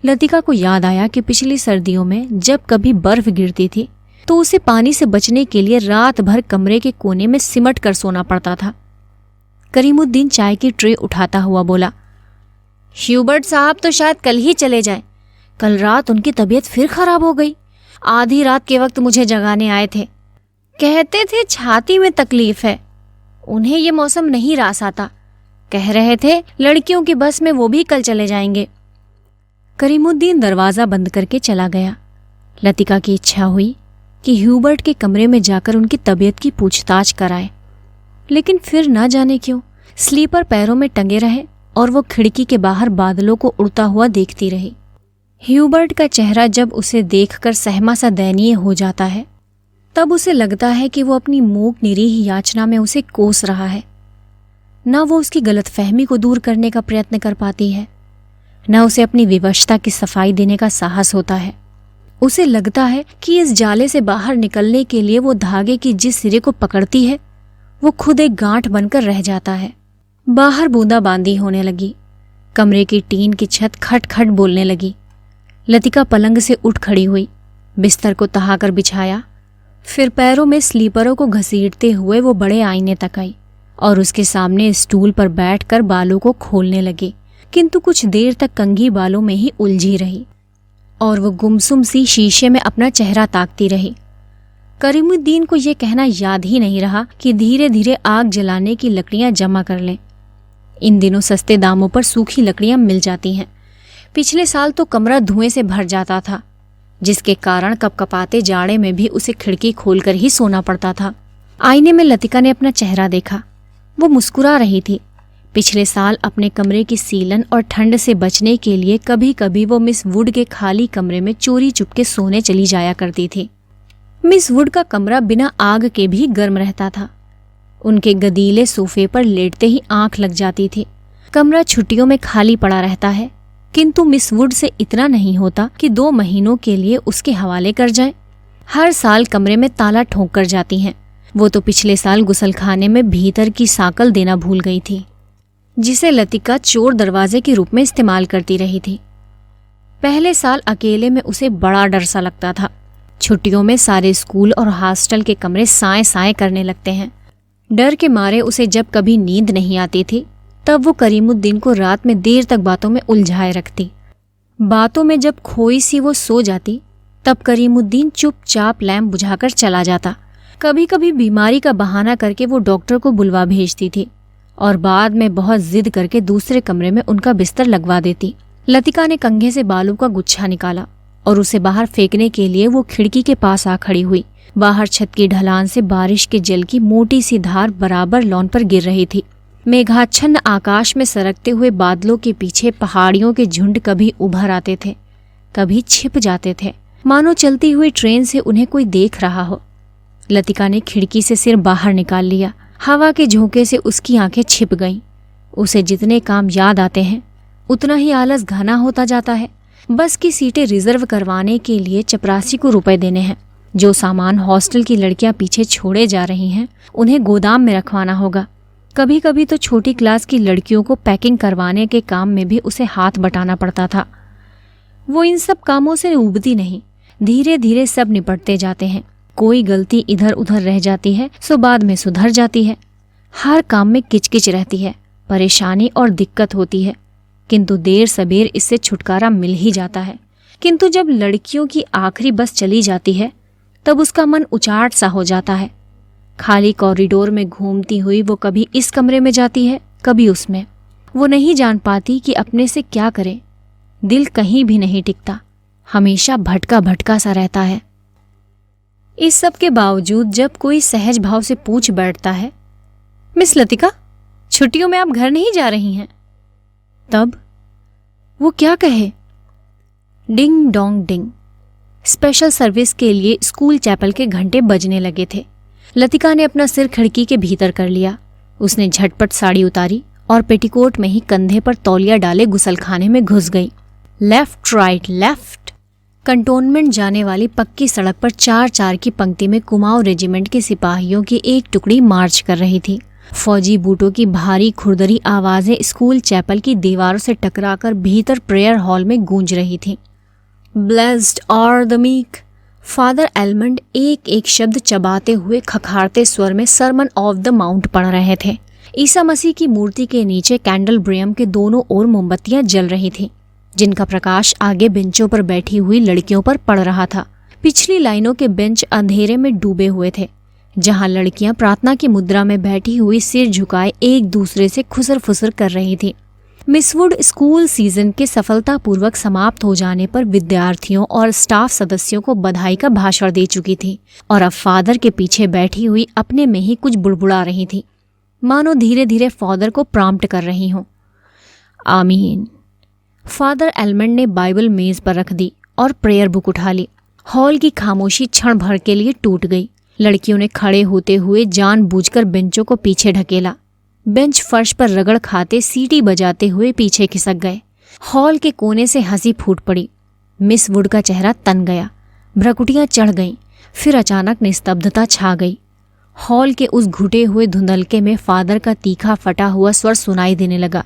लतिका को याद आया कि पिछली सर्दियों में जब कभी बर्फ गिरती थी तो उसे पानी से बचने के लिए रात भर कमरे के कोने में सिमट कर सोना पड़ता था। करीमुद्दीन चाय की ट्रे उठाता हुआ बोला, ह्यूबर्ट साहब तो शायद कल ही चले जाएं। कल रात उनकी तबीयत फिर खराब हो गई। आधी रात के वक्त मुझे जगाने आए थे। कहते थे छाती में तकलीफ है। उन्हें ये मौसम नहीं रास आता। कह रहे थे लड़कियों की बस में वो भी कल चले जाएंगे। करीमुद्दीन दरवाजा बंद करके चला गया। लतिका की इच्छा हुई कि ह्यूबर्ट के कमरे में जाकर उनकी तबीयत की पूछताछ कराए, लेकिन फिर ना जाने क्यों स्लीपर पैरों में टंगे रहे और वो खिड़की के बाहर बादलों को उड़ता हुआ देखती रही। ह्यूबर्ट का चेहरा जब उसे देखकर सहमा सा दयनीय हो जाता है, तब उसे लगता है कि वो अपनी मूक निरीह याचना में उसे कोस रहा है। न वो उसकी गलतफहमी को दूर करने का प्रयत्न कर पाती है, न उसे अपनी विवशता की सफाई देने का साहस होता है। उसे लगता है कि इस जाले से बाहर निकलने के लिए वो धागे की जिस सिरे को पकड़ती है वो खुद एक गांठ बनकर रह जाता है। बाहर बूंदाबांदी होने लगी। कमरे की टीन की छत खट खट बोलने लगी। लतिका पलंग से उठ खड़ी हुई, बिस्तर को तहाकर बिछाया, फिर पैरों में स्लीपरों को घसीटते हुए वो बड़े आईने तक आई और उसके सामने स्टूल पर बैठकर बालों को खोलने लगी, किंतु कुछ देर तक कंघी बालों में ही उलझी रही और वो गुमसुम सी शीशे में अपना चेहरा ताकती रही। करीमुद्दीन को यह कहना याद ही नहीं रहा कि धीरे धीरे आग जलाने की लकड़ियां जमा कर लें। इन दिनों सस्ते दामों पर सूखी लकड़ियां मिल जाती हैं। पिछले साल तो कमरा धुएं से भर जाता था, जिसके कारण कपकपाते जाड़े में भी उसे खिड़की खोलकर ही सोना पड़ता था। आईने में लतिका ने अपना चेहरा देखा। वो मुस्कुरा रही थी। पिछले साल अपने कमरे की सीलन और ठंड से बचने के लिए कभी कभी वो मिस वुड के खाली कमरे में चोरी चुपके सोने चली जाया करती थी। मिस वुड का कमरा बिना आग के भी गर्म रहता था। उनके गदीले सोफे पर लेटते ही आंख लग जाती थी। कमरा छुट्टियों में खाली पड़ा रहता है, किंतु मिस वुड से इतना नहीं होता कि 2 महीनों के लिए उसके हवाले कर जाएं। हर साल कमरे में ताला ठोंक कर जाती हैं। वो तो पिछले साल गुसलखाने में भीतर की साकल देना भूल गई थी, जिसे लतिका चोर दरवाजे के रूप में इस्तेमाल करती रही थी। पहले साल अकेले में उसे बड़ा डर सा लगता था। छुट्टियों में सारे स्कूल और हॉस्टल के कमरे साए साए करने लगते हैं। डर के मारे उसे जब कभी नींद नहीं आती थी, तब वो करीमुद्दीन को रात में देर तक बातों में उलझाए रखती। बातों में जब खोई सी वो सो जाती, तब करीमुद्दीन चुपचाप लैंप बुझाकर चला जाता। कभी कभी बीमारी का बहाना करके वो डॉक्टर को बुलवा भेजती थी और बाद में बहुत जिद करके दूसरे कमरे में उनका बिस्तर लगवा देती। लतिका ने कंघे से बालों का गुच्छा निकाला और उसे बाहर फेंकने के लिए वो खिड़की के पास आ खड़ी हुई। बाहर छत की ढलान से बारिश के जल की मोटी सी धार बराबर लॉन पर गिर रही थी। मेघाच्छन्न आकाश में सरकते हुए बादलों के पीछे पहाड़ियों के झुंड कभी उभर आते थे, कभी छिप जाते थे, मानो चलती हुई ट्रेन से उन्हें कोई देख रहा हो। लतिका ने खिड़की से सिर बाहर निकाल लिया। हवा के झोंके से उसकी आंखें छिप गईं। उसे जितने काम याद आते हैं, उतना ही आलस घना होता जाता है। बस की सीटें रिजर्व करवाने के लिए चपरासी को रुपए देने हैं। जो सामान हॉस्टल की लड़कियां पीछे छोड़े जा रही हैं, उन्हें गोदाम में रखवाना होगा। कभी कभी तो छोटी क्लास की लड़कियों को पैकिंग करवाने के काम में भी उसे हाथ बटाना पड़ता था। वो इन सब कामों से उबती नहीं, धीरे धीरे सब निपटते जाते हैं। कोई गलती इधर उधर रह जाती है सो बाद में सुधर जाती है। हर काम में किचकिच रहती है, परेशानी और दिक्कत होती है, किंतु देर सबेर इससे छुटकारा मिल ही जाता है। किंतु जब लड़कियों की आखिरी बस चली जाती है तब उसका मन उचाट सा हो जाता है। खाली कॉरिडोर में घूमती हुई वो कभी इस कमरे में जाती है, कभी उसमें। वो नहीं जान पाती कि अपने से क्या करे। दिल कहीं भी नहीं टिकता, हमेशा भटका भटका सा रहता है। इस सब के बावजूद जब कोई सहज भाव से पूछ बैठता है, मिस लतिका, छुट्टियों में आप घर नहीं जा रही हैं? तब वो क्या कहे? Ding dong ding. Special service के लिए स्कूल चैपल के घंटे बजने लगे थे। लतिका ने अपना सिर खिड़की के भीतर कर लिया। उसने झटपट साड़ी उतारी और पेटीकोट में ही कंधे पर तौलिया डाले गुसलखाने में घुस गई। Left right left. कंटोनमेंट जाने वाली पक्की सड़क पर 4-4 की पंक्ति में कुमाऊं रेजिमेंट के सिपाहियों की एक टुकड़ी मार्च कर रही थी। फौजी बूटों की भारी खुरदरी आवाजें स्कूल चैपल की दीवारों से टकराकर भीतर प्रेयर हॉल में गूंज रही थीं। Blessed are the meek. Father Elmond एक एक शब्द चबाते हुए खखारते स्वर में सरमन ऑफ द माउंट पढ़ रहे थे। ईसा मसीह की मूर्ति के नीचे कैंडलब्रियम के दोनों ओर मोमबत्तियां जल रही थीं, जिनका प्रकाश आगे बेंचों पर बैठी हुई लड़कियों पर पड़ रहा था। पिछली लाइनों के बेंच अंधेरे में डूबे हुए थे, जहां लड़कियां प्रार्थना की मुद्रा में बैठी हुई सिर झुकाए एक दूसरे से खुसर फुसर कर रही थी। मिसवुड स्कूल सीजन के सफलतापूर्वक समाप्त हो जाने पर विद्यार्थियों और स्टाफ सदस्यों को बधाई का भाषण दे चुकी थी और अब फादर के पीछे बैठी हुई अपने में ही कुछ बुड़बुड़ा रही थी, मानो धीरे धीरे फादर को प्रॉम्प्ट कर रही हों। आमीन। फादर एलमंड ने बाइबल मेज पर रख दी और प्रेयर बुक उठा ली। हॉल की खामोशी क्षण भर के लिए टूट गई। लड़कियों ने खड़े होते हुए जानबूझकर बेंचों को पीछे ढकेला। बेंच फर्श पर रगड़ खाते सीटी बजाते हुए पीछे खिसक गए। हॉल के कोने से हंसी फूट पड़ी। मिस वुड का चेहरा तन गया, भ्रकुटियां चढ़ गईं, फिर अचानक निस्तब्धता छा गई। हॉल के उस घुटे हुए धुंधलके में फादर का तीखा फटा हुआ स्वर सुनाई देने लगा।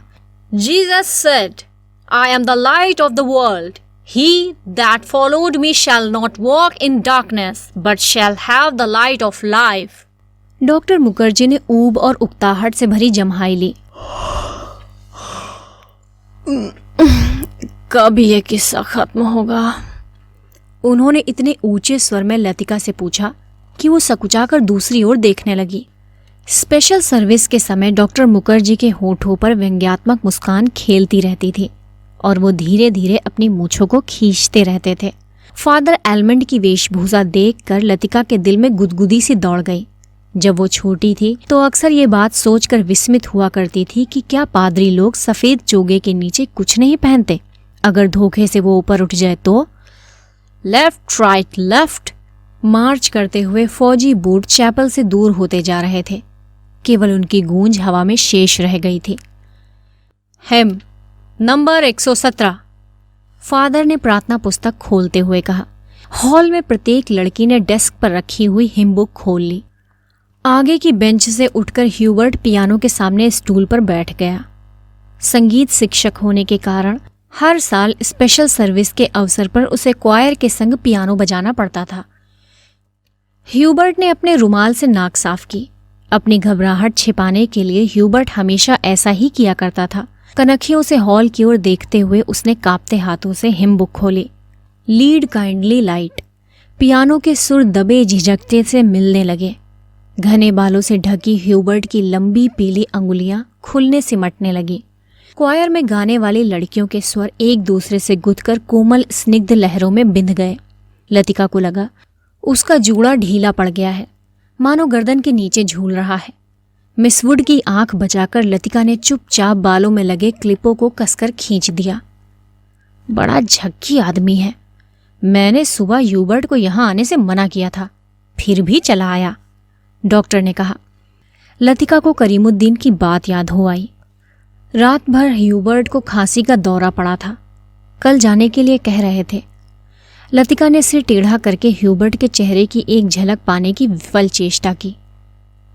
Jesus said, I am the light of the world. He that followed me shall not walk in darkness, but shall have the light of life. Doctor Mukherjee ने ऊब और उकताहट से भरी जम्हाई ली। कब ये किस्सा खत्म होगा? उन्होंने इतने ऊंचे स्वर में लतिका से पूछा कि वो सकुचाकर दूसरी ओर देखने लगी। स्पेशल सर्विस के समय डॉक्टर मुखर्जी के होठों पर व्यंग्यात्मक मुस्कान खेलती रहती थी और वो धीरे धीरे अपनी मूंछों को खींचते रहते थे। फादर एलमंड की वेशभूषा देखकर लतिका के दिल में गुदगुदी सी दौड़ गई। जब वो छोटी थी तो अक्सर ये बात सोचकर विस्मित हुआ करती थी कि क्या पादरी लोग सफेद चोगे के नीचे कुछ नहीं पहनते? अगर धोखे से वो ऊपर उठ जाए तो? लेफ्ट राइट लेफ्ट मार्च करते हुए फौजी बूट चैपल से दूर होते जा रहे थे। केवल उनकी गूंज हवा में शेष रह गई थी। हेम नंबर 117, फादर ने प्रार्थना पुस्तक खोलते हुए कहा। हॉल में प्रत्येक लड़की ने डेस्क पर रखी हुई हिम बुक खोल ली। आगे की बेंच से उठकर ह्यूबर्ट पियानो के सामने स्टूल पर बैठ गया। संगीत शिक्षक होने के कारण हर साल स्पेशल सर्विस के अवसर पर उसे क्वायर के संग पियानो बजाना पड़ता था। ह्यूबर्ट ने अपने रुमाल से नाक साफ की। अपनी घबराहट छिपाने के लिए ह्यूबर्ट हमेशा ऐसा ही किया करता था। कनखियों से हॉल की ओर देखते हुए उसने कांपते हाथों से हिम बुक खोली। Lead kindly light. पियानो के सुर दबे झिझकते से मिलने लगे। घने बालों से ढकी ह्यूबर्ट की लंबी पीली अंगुलियां खुलने सिमटने लगी। क्वायर में गाने वाली लड़कियों के स्वर एक दूसरे से गुथकर कोमल स्निग्ध लहरों में बिंध गए। लतिका को लगा उसका जूड़ा ढीला पड़ गया है, मानो गर्दन के नीचे झूल रहा है। मिस वुड की आंख बचाकर लतिका ने चुपचाप बालों में लगे क्लिपों को कसकर खींच दिया। बड़ा झक्की आदमी है। मैंने सुबह ह्यूबर्ट को यहां आने से मना किया था, फिर भी चला आया, डॉक्टर ने कहा। लतिका को करीमुद्दीन की बात याद हो आई। रात भर ह्यूबर्ट को खांसी का दौरा पड़ा था, कल जाने के लिए कह रहे थे। लतिका ने सिर टेढ़ा करके ह्यूबर्ट के चेहरे की एक झलक पाने की विफल चेष्टा की।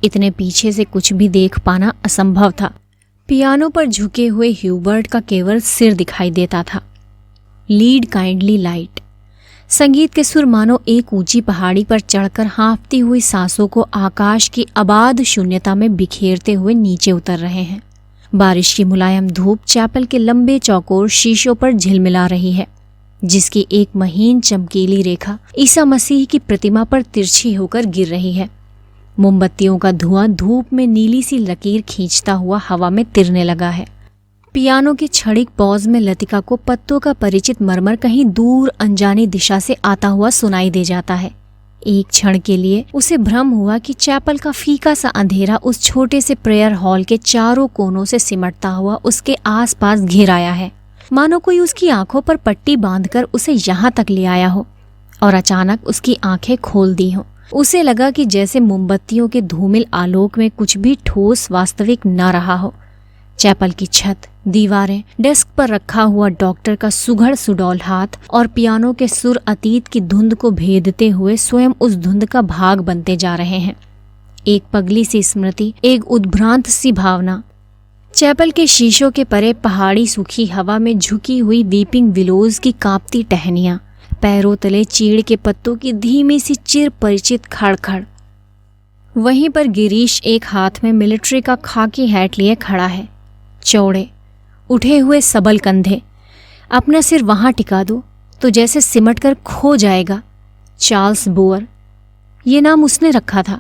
इतने पीछे से कुछ भी देख पाना असंभव था। पियानो पर झुके हुए ह्यूबर्ट का केवल सिर दिखाई देता था। Lead kindly light. संगीत के सुर मानो एक ऊंची पहाड़ी पर चढ़कर हाँफती हुई सांसों को आकाश की अबाध शून्यता में बिखेरते हुए नीचे उतर रहे हैं। बारिश की मुलायम धूप चैपल के लंबे चौकोर शीशों पर झिलमिला रही है, जिसकी एक महीन चमकीली रेखा ईसा मसीह की प्रतिमा पर तिरछी होकर गिर रही है। मोमबत्तियों का धुआं धूप में नीली सी लकीर खींचता हुआ हवा में तिरने लगा है। पियानो के क्षणिक पॉज में लतिका को पत्तों का परिचित मरमर कहीं दूर अनजानी दिशा से आता हुआ सुनाई दे जाता है। एक क्षण के लिए उसे भ्रम हुआ कि चैपल का फीका सा अंधेरा उस छोटे से प्रेयर हॉल के चारों कोनों से सिमटता हुआ उसके आसपास घिर आया है, मानो कोई उसकी आंखों पर पट्टी बांधकर उसे यहाँ तक ले आया हो और अचानक उसकी आंखें खोल दी हों। उसे लगा कि जैसे मोमबत्तियों के धूमिल आलोक में कुछ भी ठोस वास्तविक न रहा हो। चैपल की छत, दीवारें, डेस्क पर रखा हुआ डॉक्टर का सुघड़ सुडौल हाथ और पियानो के सुर अतीत की धुंध को भेदते हुए स्वयं उस धुंध का भाग बनते जा रहे हैं। एक पगली सी स्मृति, एक उद्भ्रांत सी भावना। चैपल के शीशों के परे पहाड़ी सूखी हवा में झुकी हुई वीपिंग विलोज की कांपती टहनियां, पैरों तले चीड़ के पत्तों की धीमी सी चिर परिचित खड़खड़। वहीं पर गिरीश एक हाथ में मिलिट्री का खाकी हैट लिए खड़ा है, चौड़े उठे हुए सबल कंधे। अपना सिर वहां टिका दो तो जैसे सिमट कर खो जाएगा। चार्ल्स बोअर, ये नाम उसने रखा था।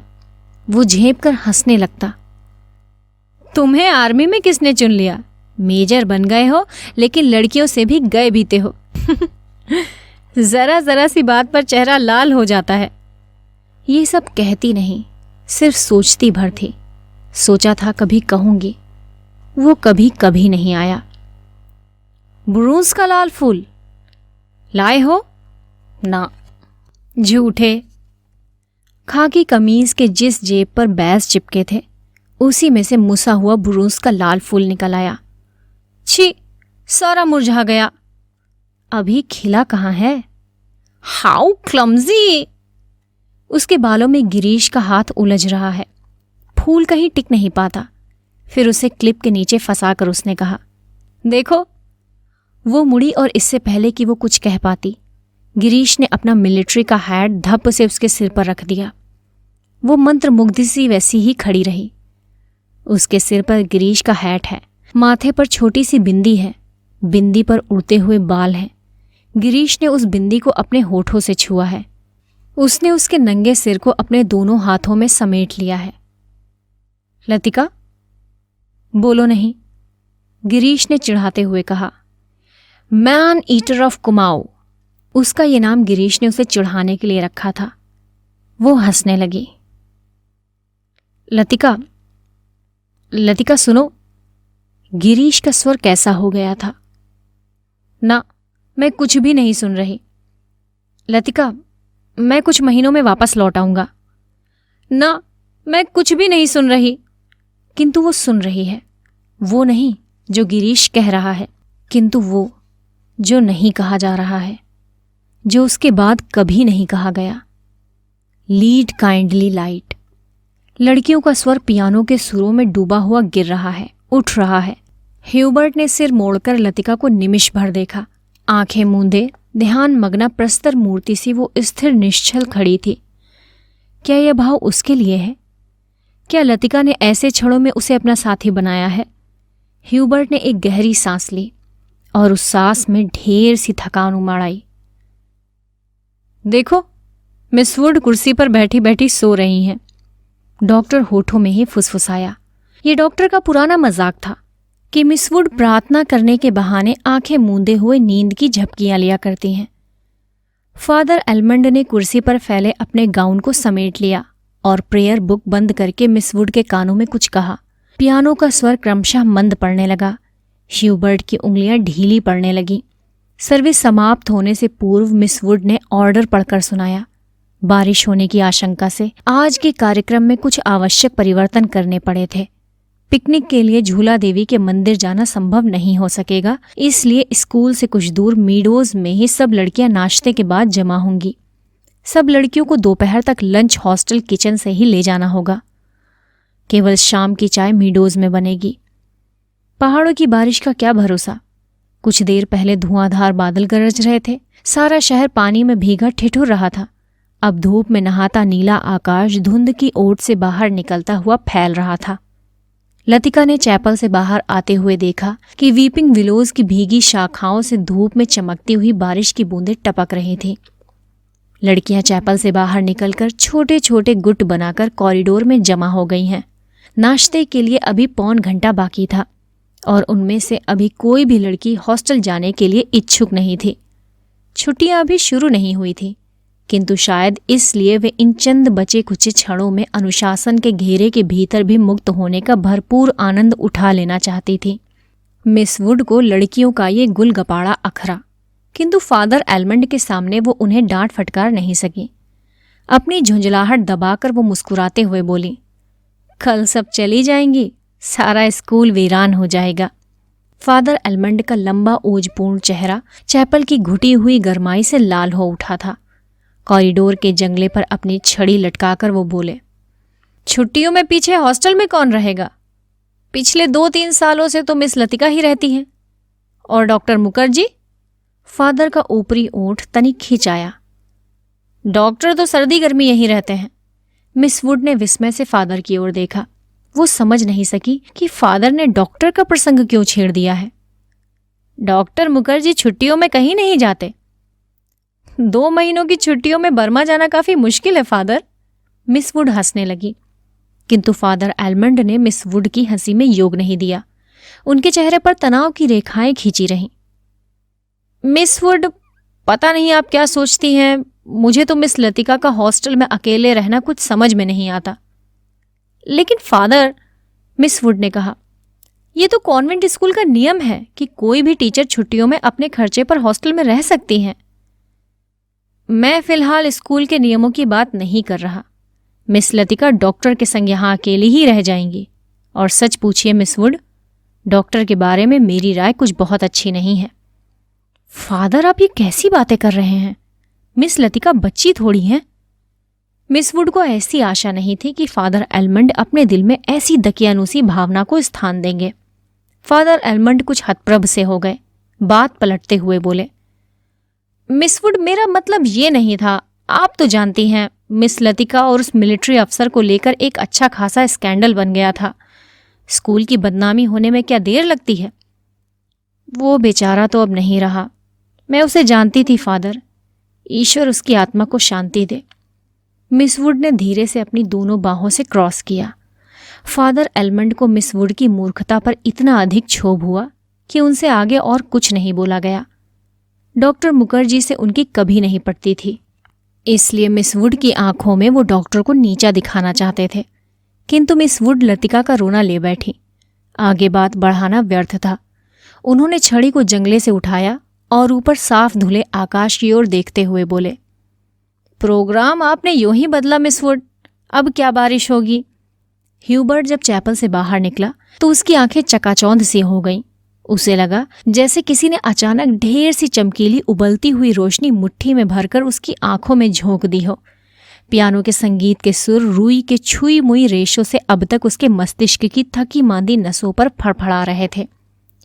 वो झेप कर हंसने लगता। तुम्हें आर्मी में किसने चुन लिया? मेजर बन गए हो, लेकिन लड़कियों से भी गए बीते हो। जरा जरा सी बात पर चेहरा लाल हो जाता है। ये सब कहती नहीं, सिर्फ सोचती भर थी। सोचा था कभी कहूंगी, वो कभी कभी नहीं आया। ब्रूस का लाल फूल लाए हो? ना, झूठे। खाकी कमीज के जिस जेब पर बैज चिपके थे, उसी में से मुसा हुआ ब्रूस का लाल फूल निकल आया। छी, सारा मुरझा गया। अभी खिला कहाँ है? How clumsy. उसके बालों में गिरीश का हाथ उलझ रहा है। फूल कहीं टिक नहीं पाता। फिर उसे क्लिप के नीचे फंसाकर उसने कहा, देखो। वो मुड़ी और इससे पहले कि वो कुछ कह पाती, गिरीश ने अपना मिलिट्री का हैट धप से उसके सिर पर रख दिया। वो मंत्रमुग्ध सी वैसी ही खड़ी रही। उसके सिर पर गिरीश का हैट है, माथे पर छोटी सी बिंदी है, बिंदी पर उड़ते हुए बाल हैं। गिरीश ने उस बिंदी को अपने होठों से छुआ है। उसने उसके नंगे सिर को अपने दोनों हाथों में समेट लिया है। लतिका, बोलो नहीं, गिरीश ने चिढ़ाते हुए कहा। मैन ईटर ऑफ कुमाऊं, उसका ये नाम गिरीश ने उसे चिढ़ाने के लिए रखा था। वो हंसने लगी। लतिका, लतिका सुनो। गिरीश का स्वर कैसा हो गया था। ना, मैं कुछ भी नहीं सुन रही। लतिका, मैं कुछ महीनों में वापस लौट आऊंगा। ना, मैं कुछ भी नहीं सुन रही। किंतु वो सुन रही है। वो नहीं जो गिरीश कह रहा है, किंतु वो जो नहीं कहा जा रहा है, जो उसके बाद कभी नहीं कहा गया। Lead kindly light. लड़कियों का स्वर पियानो के सुरों में डूबा हुआ गिर रहा है, उठ रहा है। ह्यूबर्ट ने सिर मोड़कर लतिका को निमिष भर देखा। आंखें मूंदे ध्यान मग्ना प्रस्तर मूर्ति सी वो स्थिर निश्चल खड़ी थी। क्या यह भाव उसके लिए है? क्या लतिका ने ऐसे क्षणों में उसे अपना साथी बनाया है? ह्यूबर्ट ने एक गहरी सांस ली और उस सांस में ढेर सी थकान उमड़ आई। देखो, मिस वुड कुर्सी पर बैठी बैठी सो रही हैं। डॉक्टर होठों में ही फुसफुसाया। ये डॉक्टर का पुराना मजाक था कि मिस वुड प्रार्थना करने के बहाने आंखें मूंदे हुए नींद की झपकियां लिया करती हैं। फादर एलमंड ने कुर्सी पर फैले अपने गाउन को समेट लिया और प्रेयर बुक बंद करके मिस वुड के कानों में कुछ कहा। पियानो का स्वर क्रमशः मंद पड़ने लगा। ह्यूबर्ट की उंगलियां ढीली पड़ने लगीं। सर्विस समाप्त होने से पूर्व मिस वुड ने ऑर्डर पढ़कर सुनाया। बारिश होने की आशंका से आज के कार्यक्रम में कुछ आवश्यक परिवर्तन करने पड़े थे। पिकनिक के लिए झूला देवी के मंदिर जाना संभव नहीं हो सकेगा, इसलिए स्कूल से कुछ दूर मीडोज में ही सब लड़कियां नाश्ते के बाद जमा होंगी। सब लड़कियों को दोपहर तक लंच हॉस्टल किचन से ही ले जाना होगा। केवल शाम की चाय मीडोज में बनेगी। पहाड़ों की बारिश का क्या भरोसा, कुछ देर पहले धुआंधार बादल गरज रहे थे, सारा शहर पानी में भीगा ठिठुर रहा था। अब धूप में नहाता नीला आकाश धुंध की ओट से बाहर निकलता हुआ फैल रहा था। लतिका ने चैपल से बाहर आते हुए देखा कि वीपिंग विलोज की भीगी शाखाओं से धूप में चमकती हुई बारिश की बूंदें टपक रही थीं। लड़कियां चैपल से बाहर निकलकर छोटे छोटे गुट बनाकर कॉरिडोर में जमा हो गई हैं। नाश्ते के लिए अभी पौन घंटा बाकी था और उनमें से अभी कोई भी लड़की हॉस्टल जाने के लिए इच्छुक नहीं थी। छुट्टियां अभी शुरू नहीं हुई थी, किंतु शायद इसलिए वे इन चंद बचे कुचे क्षणों में अनुशासन के घेरे के भीतर भी मुक्त होने का भरपूर आनंद उठा लेना चाहती थी। मिस वुड को लड़कियों का ये गुलगपाड़ा अखरा, किंतु फादर एलमंड के सामने वो उन्हें डांट फटकार नहीं सकी। अपनी झुंझलाहट दबाकर वो मुस्कुराते हुए बोली, कल सब चली जाएंगी, सारा स्कूल वीरान हो जाएगा। फादर एलमंड का लंबा ओजपूर्ण चेहरा चैपल की घुटी हुई गरमाई से लाल हो उठा था। कॉरिडोर के जंगले पर अपनी छड़ी लटकाकर वो बोले, छुट्टियों में पीछे हॉस्टल में कौन रहेगा? पिछले 2-3 सालों से तो मिस लतिका ही रहती हैं। और डॉक्टर मुखर्जी? फादर का ऊपरी ओंठ तनिक खिंचाया। डॉक्टर तो सर्दी गर्मी यहीं रहते हैं। मिस वुड ने विस्मय से फादर की ओर देखा। वो समझ नहीं सकी कि फादर ने डॉक्टर का प्रसंग क्यों छेड़ दिया है। डॉक्टर मुखर्जी छुट्टियों में कहीं नहीं जाते। 2 महीनों की छुट्टियों में बर्मा जाना काफी मुश्किल है फादर। मिस वुड हंसने लगी, किंतु फादर एलमंड ने मिस वुड की हंसी में योग नहीं दिया। उनके चेहरे पर तनाव की रेखाएं खींची रहीं। मिस वुड, पता नहीं आप क्या सोचती हैं, मुझे तो मिस लतिका का हॉस्टल में अकेले रहना कुछ समझ में नहीं आता। लेकिन फादर, मिस वुड ने कहा, यह तो कॉन्वेंट स्कूल का नियम है कि कोई भी टीचर छुट्टियों में अपने खर्चे पर हॉस्टल में रह सकती हैं। मैं फिलहाल स्कूल के नियमों की बात नहीं कर रहा। मिस लतिका डॉक्टर के संग यहाँ अकेली ही रह जाएंगी। और सच पूछिए मिस वुड, डॉक्टर के बारे में मेरी राय कुछ बहुत अच्छी नहीं है। फादर, आप ये कैसी बातें कर रहे हैं? मिस लतिका बच्ची थोड़ी हैं। मिस वुड को ऐसी आशा नहीं थी कि फादर एलमंड अपने दिल में ऐसी दकियानूसी भावना को स्थान देंगे। फादर एलमंड कुछ हतप्रभ से हो गए। बात पलटते हुए बोले, मिस वुड, मेरा मतलब ये नहीं था। आप तो जानती हैं, मिस लतिका और उस मिलिट्री अफसर को लेकर एक अच्छा खासा स्कैंडल बन गया था। स्कूल की बदनामी होने में क्या देर लगती है? वो बेचारा तो अब नहीं रहा। मैं उसे जानती थी फादर। ईश्वर उसकी आत्मा को शांति दे। मिस वुड ने धीरे से अपनी दोनों बाहों से क्रॉस किया। फादर एलमंड को मिस वुड की मूर्खता पर इतना अधिक क्षोभ हुआ कि उनसे आगे और कुछ नहीं बोला गया। डॉक्टर मुखर्जी से उनकी कभी नहीं पटती थी, इसलिए मिस वुड की आंखों में वो डॉक्टर को नीचा दिखाना चाहते थे। किंतु मिस वुड लतिका का रोना ले बैठी। आगे बात बढ़ाना व्यर्थ था। उन्होंने छड़ी को जंगले से उठाया और ऊपर साफ धुले आकाश की ओर देखते हुए बोले, प्रोग्राम आपने यूं ही बदला मिस वुड, अब क्या बारिश होगी? ह्यूबर्ट जब चैपल से बाहर निकला तो उसकी आंखें चकाचौंध सी हो गईं। उसे लगा जैसे किसी ने अचानक ढेर सी चमकीली उबलती हुई रोशनी मुट्ठी में भरकर उसकी आंखों में झोंक दी हो। पियानो के संगीत के सुर रुई के छुई मुई रेशों से अब तक उसके मस्तिष्क की थकी मांदी नसों पर फड़फड़ा रहे थे।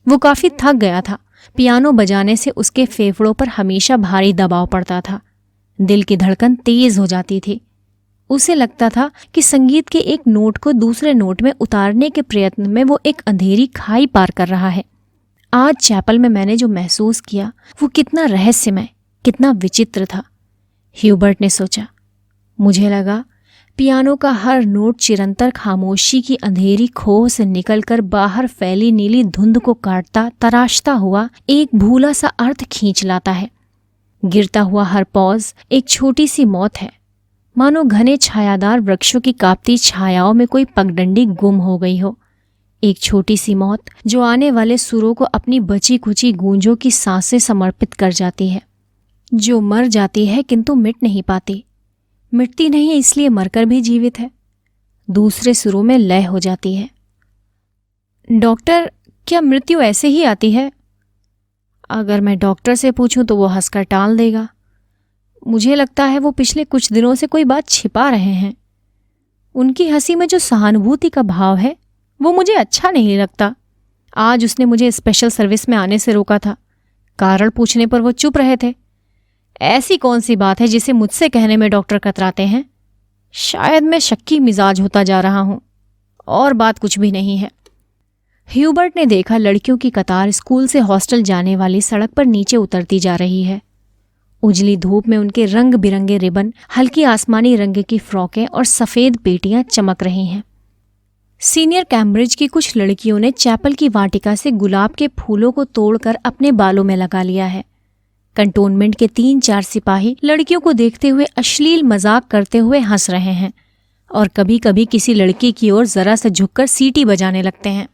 वो काफी थक गया था। पियानो बजाने से उसके फेफड़ों पर हमेशा भारी दबाव पड़ता था। दिल की धड़कन तेज हो जाती थी। उसे लगता था कि संगीत के एक नोट को दूसरे नोट में उतारने के प्रयत्न में वो एक अंधेरी खाई पार कर रहा है। आज चैपल में मैंने जो महसूस किया वो कितना रहस्यमय, कितना विचित्र था, ह्यूबर्ट ने सोचा। मुझे लगा पियानो का हर नोट चिरंतर खामोशी की अंधेरी खोह से निकलकर बाहर फैली नीली धुंध को काटता तराशता हुआ एक भूला सा अर्थ खींच लाता है। गिरता हुआ हर पॉज एक छोटी सी मौत है, मानो घने छायादार वृक्षों की कांपती छायाओं में कोई पगडंडी गुम हो गई हो। एक छोटी सी मौत जो आने वाले सुरों को अपनी बची कुची गूंजों की सांसें समर्पित कर जाती है, जो मर जाती है किंतु मिट नहीं पाती। मिटती नहीं इसलिए मरकर भी जीवित है, दूसरे सुरों में लय हो जाती है। डॉक्टर, क्या मृत्यु ऐसे ही आती है? अगर मैं डॉक्टर से पूछूं तो वो हंसकर टाल देगा। मुझे लगता है वो पिछले कुछ दिनों से कोई बात छिपा रहे हैं। उनकी हंसी में जो सहानुभूति का भाव है वो मुझे अच्छा नहीं लगता। आज उसने मुझे स्पेशल सर्विस में आने से रोका था, कारण पूछने पर वो चुप रहे थे। ऐसी कौन सी बात है जिसे मुझसे कहने में डॉक्टर कतराते हैं? शायद मैं शक्की मिजाज होता जा रहा हूं, और बात कुछ भी नहीं है। ह्यूबर्ट ने देखा लड़कियों की कतार स्कूल से हॉस्टल जाने वाली सड़क पर नीचे उतरती जा रही है। उजली धूप में उनके रंग बिरंगे रिबन, हल्की आसमानी रंग की फ्रॉकें और सफ़ेद पेटियां चमक रही हैं। सीनियर कैम्ब्रिज की कुछ लड़कियों ने चैपल की वाटिका से गुलाब के फूलों को तोड़कर अपने बालों में लगा लिया है। कंटोनमेंट के 3-4 सिपाही लड़कियों को देखते हुए अश्लील मजाक करते हुए हंस रहे हैं और कभी कभी किसी लड़की की ओर जरा सा झुककर सीटी बजाने लगते हैं।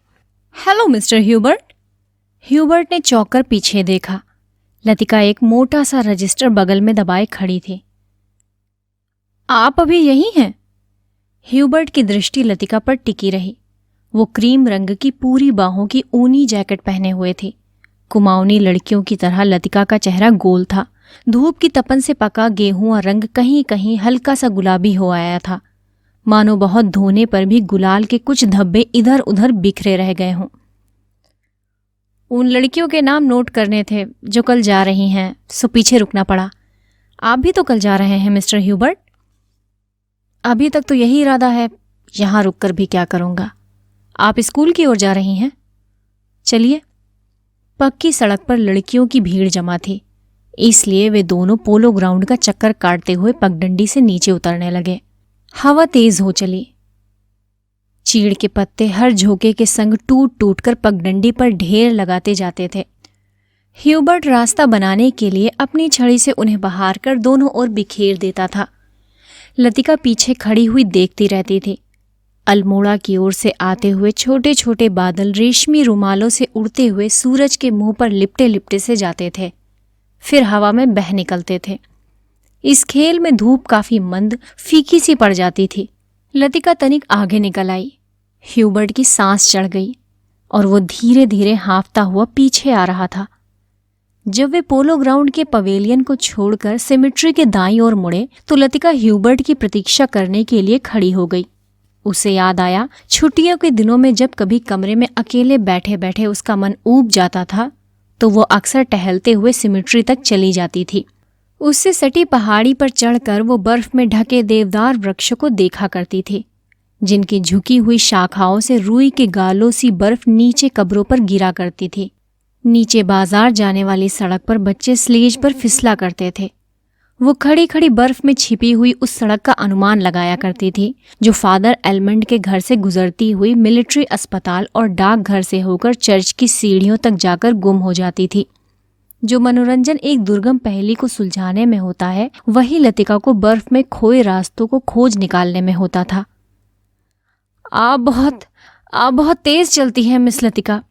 Hello mister Hubert. ह्यूबर्ट ने चौंक कर पीछे देखा। लतिका एक मोटा सा रजिस्टर बगल में दबाए खड़ी थी। आप अभी यही हैं? ह्यूबर्ट की दृष्टि लतिका पर टिकी रही। वो क्रीम रंग की पूरी बाहों की ऊनी जैकेट पहने हुए थी। कुमाऊनी लड़कियों की तरह लतिका का चेहरा गोल था। धूप की तपन से पका गेहूं रंग कहीं कहीं हल्का सा गुलाबी हो आया था, मानो बहुत धोने पर भी गुलाल के कुछ धब्बे इधर उधर बिखरे रह गए हों। उन लड़कियों के नाम नोट करने थे जो कल जा रही हैं, सो पीछे रुकना पड़ा। आप भी तो कल जा रहे हैं मिस्टर ह्यूबर्ट? अभी तक तो यही इरादा है, यहां रुककर भी क्या करूंगा। आप स्कूल की ओर जा रही हैं? चलिए। पक्की सड़क पर लड़कियों की भीड़ जमा थी, इसलिए वे दोनों पोलो ग्राउंड का चक्कर काटते हुए पगडंडी से नीचे उतरने लगे। हवा तेज हो चली। चीड़ के पत्ते हर झोंके के संग टूट टूट कर पगडंडी पर ढेर लगाते जाते थे। ह्यूबर्ट रास्ता बनाने के लिए अपनी छड़ी से उन्हें बहार कर दोनों ओर बिखेर देता था। लतिका पीछे खड़ी हुई देखती रहती थी। अल्मोड़ा की ओर से आते हुए छोटे छोटे बादल रेशमी रुमालों से उड़ते हुए सूरज के मुंह पर लिपटे लिपटे से जाते थे, फिर हवा में बह निकलते थे। इस खेल में धूप काफी मंद फीकी सी पड़ जाती थी। लतिका तनिक आगे निकल आई। ह्यूबर्ट की सांस चढ़ गई और वो धीरे धीरे हाँफता हुआ पीछे आ रहा था। जब वे पोलो ग्राउंड के पवेलियन को छोड़कर सिमेट्री के दाईं ओर मुड़े तो लतिका ह्यूबर्ट की प्रतीक्षा करने के लिए खड़ी हो गई। उसे याद आया छुट्टियों के दिनों में जब कभी कमरे में अकेले बैठे बैठे उसका मन ऊब जाता था तो वो अक्सर टहलते हुए सिमेट्री तक चली जाती थी। उससे सटी पहाड़ी पर चढ़कर वो बर्फ में ढके देवदार वृक्ष को देखा करती थी, जिनकी झुकी हुई शाखाओं से रुई के गालों सी बर्फ नीचे कब्रों पर गिरा करती थी। नीचे बाजार जाने वाली सड़क पर बच्चे स्लेज पर फिसला करते थे। वो खड़ी खड़ी बर्फ में छिपी हुई उस सड़क का अनुमान लगाया करती थी जो फादर एलमंड के घर से गुजरती हुई मिलिट्री अस्पताल और डाकघर से होकर चर्च की सीढ़ियों तक जाकर गुम हो जाती थी। जो मनोरंजन एक दुर्गम पहेली को सुलझाने में होता है, वही लतिका को बर्फ में खोए रास्तों को खोज निकालने में होता था। आप बहुत तेज चलती हैं मिस लतिका।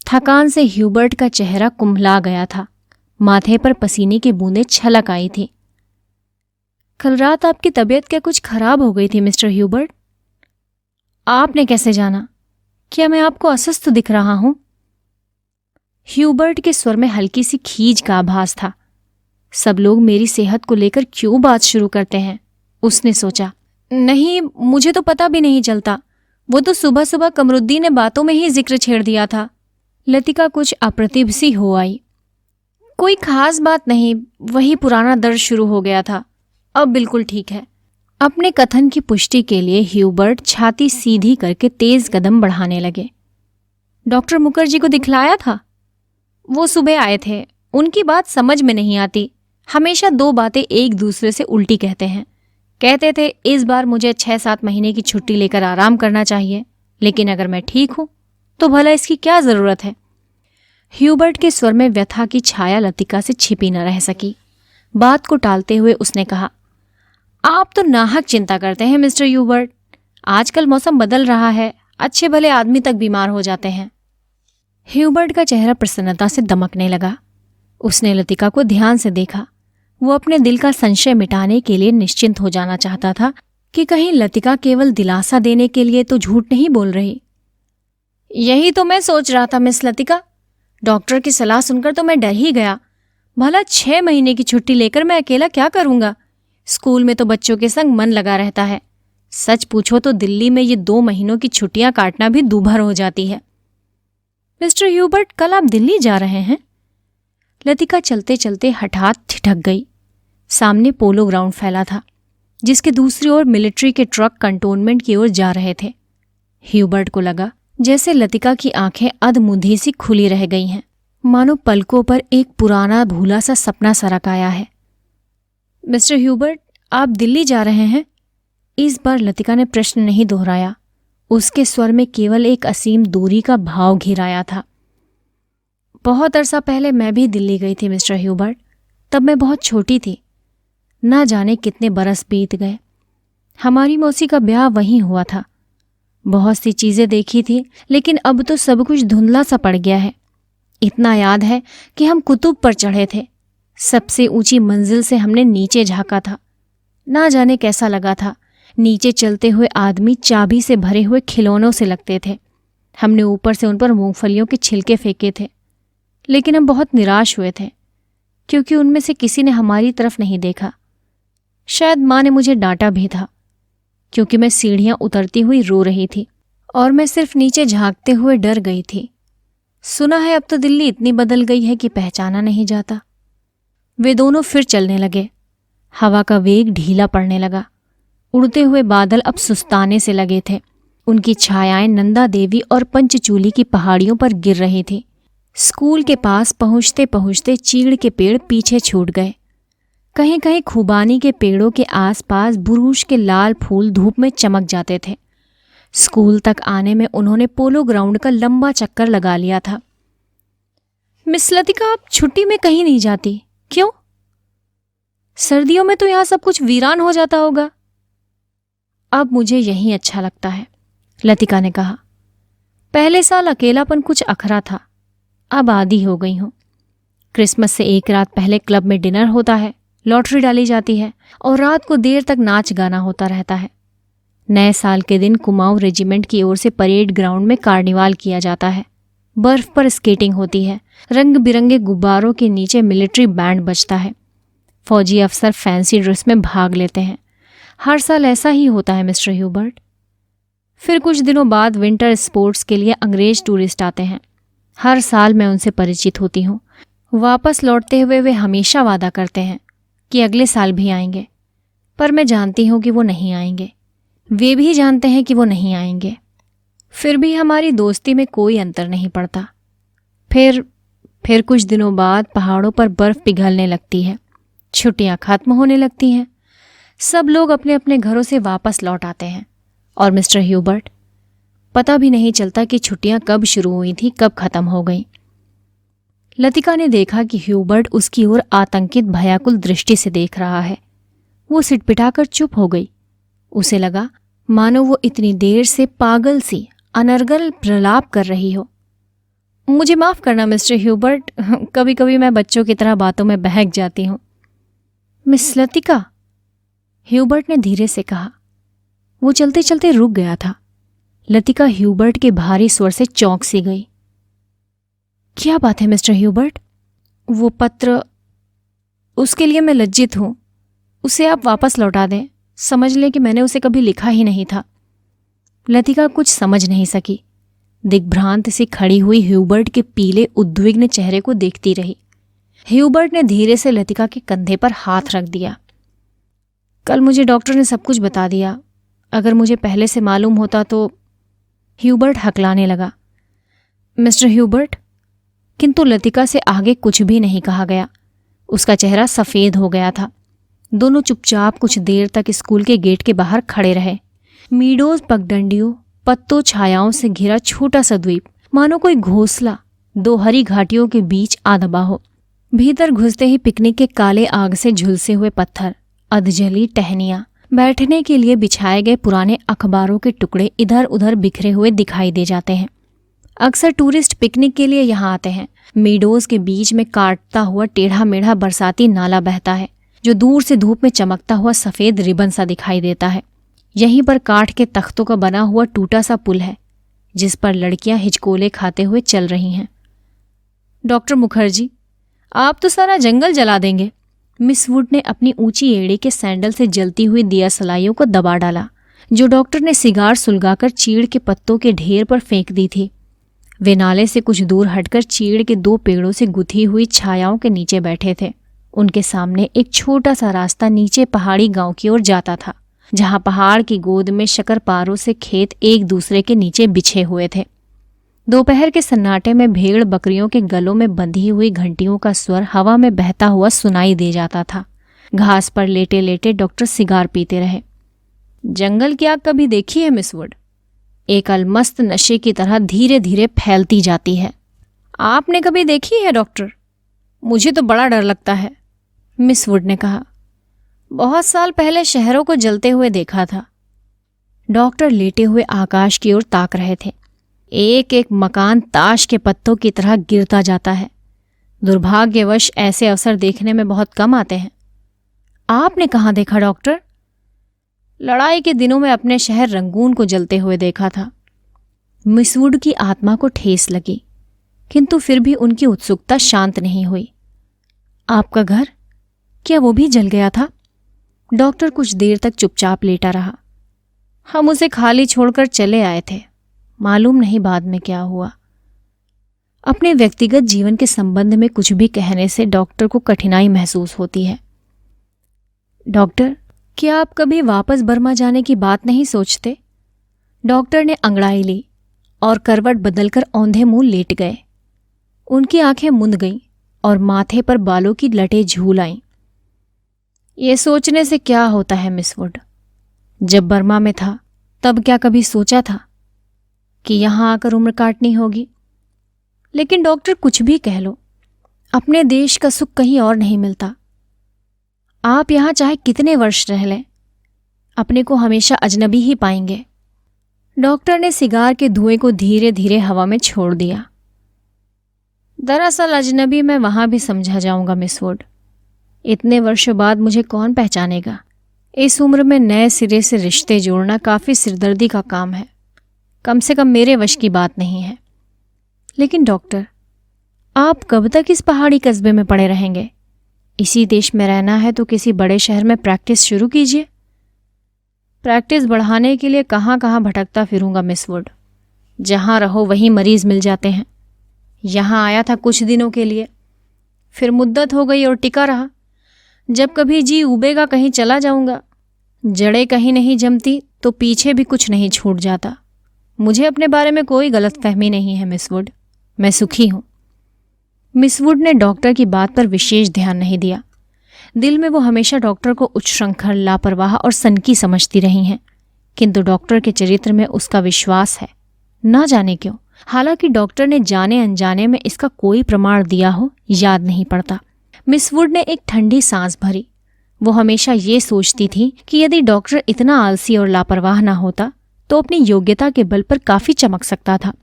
थकान से ह्यूबर्ट का चेहरा कुम्भला गया था। माथे पर पसीने की बूंदें छलक आई थी। कल रात आपकी तबीयत क्या कुछ खराब हो गई थी मिस्टर ह्यूबर्ट? आपने कैसे जाना? क्या मैं आपको अस्वस्थ दिख रहा हूं? ह्यूबर्ट के स्वर में हल्की सी खीज का आभास था। सब लोग मेरी सेहत को लेकर क्यों बात शुरू करते हैं, उसने सोचा। नहीं, मुझे तो पता भी नहीं चलता। वो तो सुबह सुबह कमरुद्दीन ने बातों में ही जिक्र छेड़ दिया था। लतिका कुछ अप्रतिभ सी हो आई। कोई खास बात नहीं, वही पुराना दर्द शुरू हो गया था, अब बिल्कुल ठीक है। अपने कथन की पुष्टि के लिए ह्यूबर्ट छाती सीधी करके तेज कदम बढ़ाने लगे। डॉक्टर मुखर्जी को दिखलाया था? वो सुबह आए थे। उनकी बात समझ में नहीं आती, हमेशा 2 बातें एक दूसरे से उल्टी कहते हैं। कहते थे इस बार मुझे 6-7 महीने की छुट्टी लेकर आराम करना चाहिए, लेकिन अगर मैं ठीक हूं तो भला इसकी क्या जरूरत है। ह्यूबर्ट के स्वर में व्यथा की छाया लतिका से छिपी न रह सकी। बात को टालते हुए उसने कहा, आप तो नाहक चिंता करते हैं मिस्टर ह्यूबर्ट। आजकल मौसम बदल रहा है, अच्छे भले आदमी तक बीमार हो जाते हैं। ह्यूबर्ट का चेहरा प्रसन्नता से दमकने लगा। उसने लतिका को ध्यान से देखा। वो अपने दिल का संशय मिटाने के लिए निश्चिंत हो जाना चाहता था कि कहीं लतिका केवल दिलासा देने के लिए तो झूठ नहीं बोल रही। यही तो मैं सोच रहा था मिस लतिका। डॉक्टर की सलाह सुनकर तो मैं डर ही गया। भला 6 महीने की छुट्टी लेकर मैं अकेला क्या करूंगा? स्कूल में तो बच्चों के संग मन लगा रहता है। सच पूछो तो दिल्ली में ये 2 महीनों की छुट्टियां काटना भी दूभर हो जाती है। मिस्टर ह्यूबर्ट, कल आप दिल्ली जा रहे हैं? लतिका चलते चलते हठात ठिठक गई। सामने पोलो ग्राउंड फैला था, जिसके दूसरी ओर मिलिट्री के ट्रक कंटोनमेंट की ओर जा रहे थे। ह्यूबर्ट को लगा जैसे लतिका की आंखें अधमुंधी सी खुली रह गई हैं, मानो पलकों पर एक पुराना भूला सा सपना सरक आया है। मिस्टर ह्यूबर्ट, आप दिल्ली जा रहे हैं? इस बार लतिका ने प्रश्न नहीं दोहराया। उसके स्वर में केवल एक असीम दूरी का भाव घिराया था। बहुत अरसा पहले मैं भी दिल्ली गई थी मिस्टर ह्यूबर्ट। तब मैं बहुत छोटी थी। ना जाने कितने बरस बीत गए। हमारी मौसी का ब्याह वहीं हुआ था। बहुत सी चीज़ें देखी थी, लेकिन अब तो सब कुछ धुंधला सा पड़ गया है। इतना याद है कि हम कुतुब पर चढ़े थे। सबसे ऊंची मंजिल से हमने नीचे झांका था। ना जाने कैसा लगा था। नीचे चलते हुए आदमी चाबी से भरे हुए खिलौनों से लगते थे। हमने ऊपर से उन पर मूंगफलियों के छिलके फेंके थे, लेकिन हम बहुत निराश हुए थे, क्योंकि उनमें से किसी ने हमारी तरफ नहीं देखा। शायद माँ ने मुझे डांटा भी था, क्योंकि मैं सीढ़ियाँ उतरती हुई रो रही थी और मैं सिर्फ नीचे झांकते हुए डर गई थी। सुना है अब तो दिल्ली इतनी बदल गई है कि पहचाना नहीं जाता। वे दोनों फिर चलने लगे। हवा का वेग ढीला पड़ने लगा। उड़ते हुए बादल अब सुस्ताने से लगे थे। उनकी छायाएं नंदा देवी और पंचचूली की पहाड़ियों पर गिर रही थी। स्कूल के पास पहुंचते पहुंचते चीड़ के पेड़ पीछे छूट गए। कहीं कहीं खुबानी के पेड़ों के आसपास बुरूश के लाल फूल धूप में चमक जाते थे। स्कूल तक आने में उन्होंने पोलो ग्राउंड का लंबा चक्कर लगा लिया था। मिस लतिका, आप छुट्टी में कहीं नहीं जाती, क्यों? सर्दियों में तो यहाँ सब कुछ वीरान हो जाता होगा। अब मुझे यहीं अच्छा लगता है, लतिका ने कहा। पहले साल अकेलापन कुछ अखरा था, अब आदी हो गई हूं। क्रिसमस से एक रात पहले क्लब में डिनर होता है, लॉटरी डाली जाती है और रात को देर तक नाच गाना होता रहता है। नए साल के दिन कुमाऊं रेजिमेंट की ओर से परेड ग्राउंड में कार्निवाल किया जाता है। बर्फ पर स्केटिंग होती है। रंग बिरंगे गुब्बारों के नीचे मिलिट्री बैंड बजता है। फौजी अफसर फैंसी ड्रेस में भाग लेते हैं। हर साल ऐसा ही होता है मिस्टर ह्यूबर्ट। फिर कुछ दिनों बाद विंटर स्पोर्ट्स के लिए अंग्रेज टूरिस्ट आते हैं। हर साल मैं उनसे परिचित होती हूँ। वापस लौटते हुए वे हमेशा वादा करते हैं कि अगले साल भी आएंगे, पर मैं जानती हूँ कि वो नहीं आएंगे। वे भी जानते हैं कि वो नहीं आएंगे। फिर भी हमारी दोस्ती में कोई अंतर नहीं पड़ता। फिर कुछ दिनों बाद पहाड़ों पर बर्फ पिघलने लगती है। छुट्टियां खत्म होने लगती हैं। सब लोग अपने अपने घरों से वापस लौट आते हैं। और मिस्टर ह्यूबर्ट, पता भी नहीं चलता कि छुट्टियां कब शुरू हुई थी, कब खत्म हो गई। लतिका ने देखा कि ह्यूबर्ट उसकी ओर आतंकित भयाकुल दृष्टि से देख रहा है। वो सिटपिटाकर चुप हो गई। उसे लगा मानो वो इतनी देर से पागल सी अनर्गल प्रलाप कर रही हो। मुझे माफ करना मिस्टर ह्यूबर्ट, कभी कभी मैं बच्चों की तरह बातों में बहक जाती हूँ। मिस लतिका, ह्यूबर्ट ने धीरे से कहा। वो चलते चलते रुक गया था। लतिका ह्यूबर्ट के भारी स्वर से चौंक सी गई। क्या बात है मिस्टर ह्यूबर्ट? वो पत्र, उसके लिए मैं लज्जित हूं। उसे आप वापस लौटा दें। समझ लें कि मैंने उसे कभी लिखा ही नहीं था। लतिका कुछ समझ नहीं सकी। दिग्भ्रांत सी खड़ी हुई ह्यूबर्ट के पीले उद्विग्न चेहरे को देखती रही। ह्यूबर्ट ने धीरे से लतिका के कंधे पर हाथ रख दिया। कल मुझे डॉक्टर ने सब कुछ बता दिया। अगर मुझे पहले से मालूम होता तो। ह्यूबर्ट हकलाने लगा। मिस्टर ह्यूबर्ट, किंतु लतिका से आगे कुछ भी नहीं कहा गया। उसका चेहरा सफ़ेद हो गया था। दोनों चुपचाप कुछ देर तक स्कूल के गेट के बाहर खड़े रहे। मीडोज पगडंडियों, पत्तों छायाओं से घिरा छोटा सा द्वीप, मानो कोई घोंसला दो हरी घाटियों के बीच आ दबा हो। भीतर घुसते ही पिकनिक के काले आग से झुलसे हुए पत्थर, अधजली टहनियां, बैठने के लिए बिछाए गए पुराने अखबारों के टुकड़े इधर उधर बिखरे हुए दिखाई दे जाते हैं। अक्सर टूरिस्ट पिकनिक के लिए यहाँ आते हैं। मीडोज के बीच में काटता हुआ टेढ़ा मेढ़ा बरसाती नाला बहता है, जो दूर से धूप में चमकता हुआ सफ़ेद रिबन सा दिखाई देता है। यहीं पर काठ के तख्तों का बना हुआ टूटा सा पुल है, जिस पर लड़कियां हिचकोले खाते हुए चल रही हैं। डॉक्टर मुखर्जी, आप तो सारा जंगल जला देंगे। मिस वुड ने अपनी ऊंची एड़ी के सैंडल से जलती हुई दिया सलाइयों को दबा डाला, जो डॉक्टर ने सिगार सुलगाकर चीड़ के पत्तों के ढेर पर फेंक दी थी। वे नाले से कुछ दूर हटकर चीड़ के 2 पेड़ों से गुथी हुई छायाओं के नीचे बैठे थे। उनके सामने एक छोटा सा रास्ता नीचे पहाड़ी गांव की ओर जाता था, जहां पहाड़ की गोद में शकरपारों से खेत एक दूसरे के नीचे बिछे हुए थे। दोपहर के सन्नाटे में भेड़ बकरियों के गलों में बंधी हुई घंटियों का स्वर हवा में बहता हुआ सुनाई दे जाता था। घास पर लेटे लेटे डॉक्टर सिगार पीते रहे। जंगल की आग कभी देखी है मिस वुड? एक अलमस्त नशे की तरह धीरे धीरे फैलती जाती है। आपने कभी देखी है डॉक्टर? मुझे तो बड़ा डर लगता है, मिस वुड ने कहा। बहुत साल पहले शहरों को जलते हुए देखा था। डॉक्टर लेटे हुए आकाश की ओर ताक रहे थे। एक एक मकान ताश के पत्तों की तरह गिरता जाता है। दुर्भाग्यवश ऐसे अवसर देखने में बहुत कम आते हैं। आपने कहाँ देखा डॉक्टर? लड़ाई के दिनों में अपने शहर रंगून को जलते हुए देखा था। मिस वुड की आत्मा को ठेस लगी, किंतु फिर भी उनकी उत्सुकता शांत नहीं हुई। आपका घर, क्या वो भी जल गया था? डॉक्टर कुछ देर तक चुपचाप लेटा रहा। हम उसे खाली छोड़कर चले आए थे, मालूम नहीं बाद में क्या हुआ। अपने व्यक्तिगत जीवन के संबंध में कुछ भी कहने से डॉक्टर को कठिनाई महसूस होती है। डॉक्टर, क्या आप कभी वापस बर्मा जाने की बात नहीं सोचते? डॉक्टर ने अंगड़ाई ली और करवट बदलकर औंधे मुंह लेट गए। उनकी आंखें मुंद गईं और माथे पर बालों की लटें झूल आईं। ये सोचने से क्या होता है मिस वुड? जब बर्मा में था तब क्या कभी सोचा था कि यहां आकर उम्र काटनी होगी? लेकिन डॉक्टर, कुछ भी कह लो, अपने देश का सुख कहीं और नहीं मिलता। आप यहां चाहे कितने वर्ष रह लें, अपने को हमेशा अजनबी ही पाएंगे। डॉक्टर ने सिगार के धुएं को धीरे धीरे हवा में छोड़ दिया। दरअसल अजनबी मैं वहां भी समझा जाऊंगा मिस वुड। इतने वर्षों बाद मुझे कौन पहचानेगा? इस उम्र में नए सिरे से रिश्ते जोड़ना काफी सिरदर्दी का काम है। कम से कम मेरे वश की बात नहीं है। लेकिन डॉक्टर, आप कब तक इस पहाड़ी कस्बे में पड़े रहेंगे? इसी देश में रहना है तो किसी बड़े शहर में प्रैक्टिस शुरू कीजिए। प्रैक्टिस बढ़ाने के लिए कहाँ कहाँ भटकता फिरूंगा मिस वुड। जहाँ रहो वहीं मरीज मिल जाते हैं। यहाँ आया था कुछ दिनों के लिए, फिर मुद्दत हो गई और टिका रहा। जब कभी जी उबेगा कहीं चला जाऊंगा। जड़ें कहीं नहीं जमती तो पीछे भी कुछ नहीं छूट जाता। मुझे अपने बारे में कोई गलतफहमी नहीं है मिस वुड, मैं सुखी हूं। मिस वुड ने डॉक्टर की बात पर विशेष ध्यान नहीं दिया। दिल में वो हमेशा डॉक्टर को उच्छृंखल, लापरवाह और सनकी समझती रही हैं, किंतु डॉक्टर के चरित्र में उसका विश्वास है, ना जाने क्यों। हालांकि डॉक्टर ने जाने अनजाने में इसका कोई प्रमाण दिया हो याद नहीं पड़ता। मिस वुड ने एक ठंडी सांस भरी। वो हमेशा ये सोचती थी कि यदि डॉक्टर इतना आलसी और लापरवाह ना होता तो अपनी योग्यता के बल पर काफी चमक सकता था।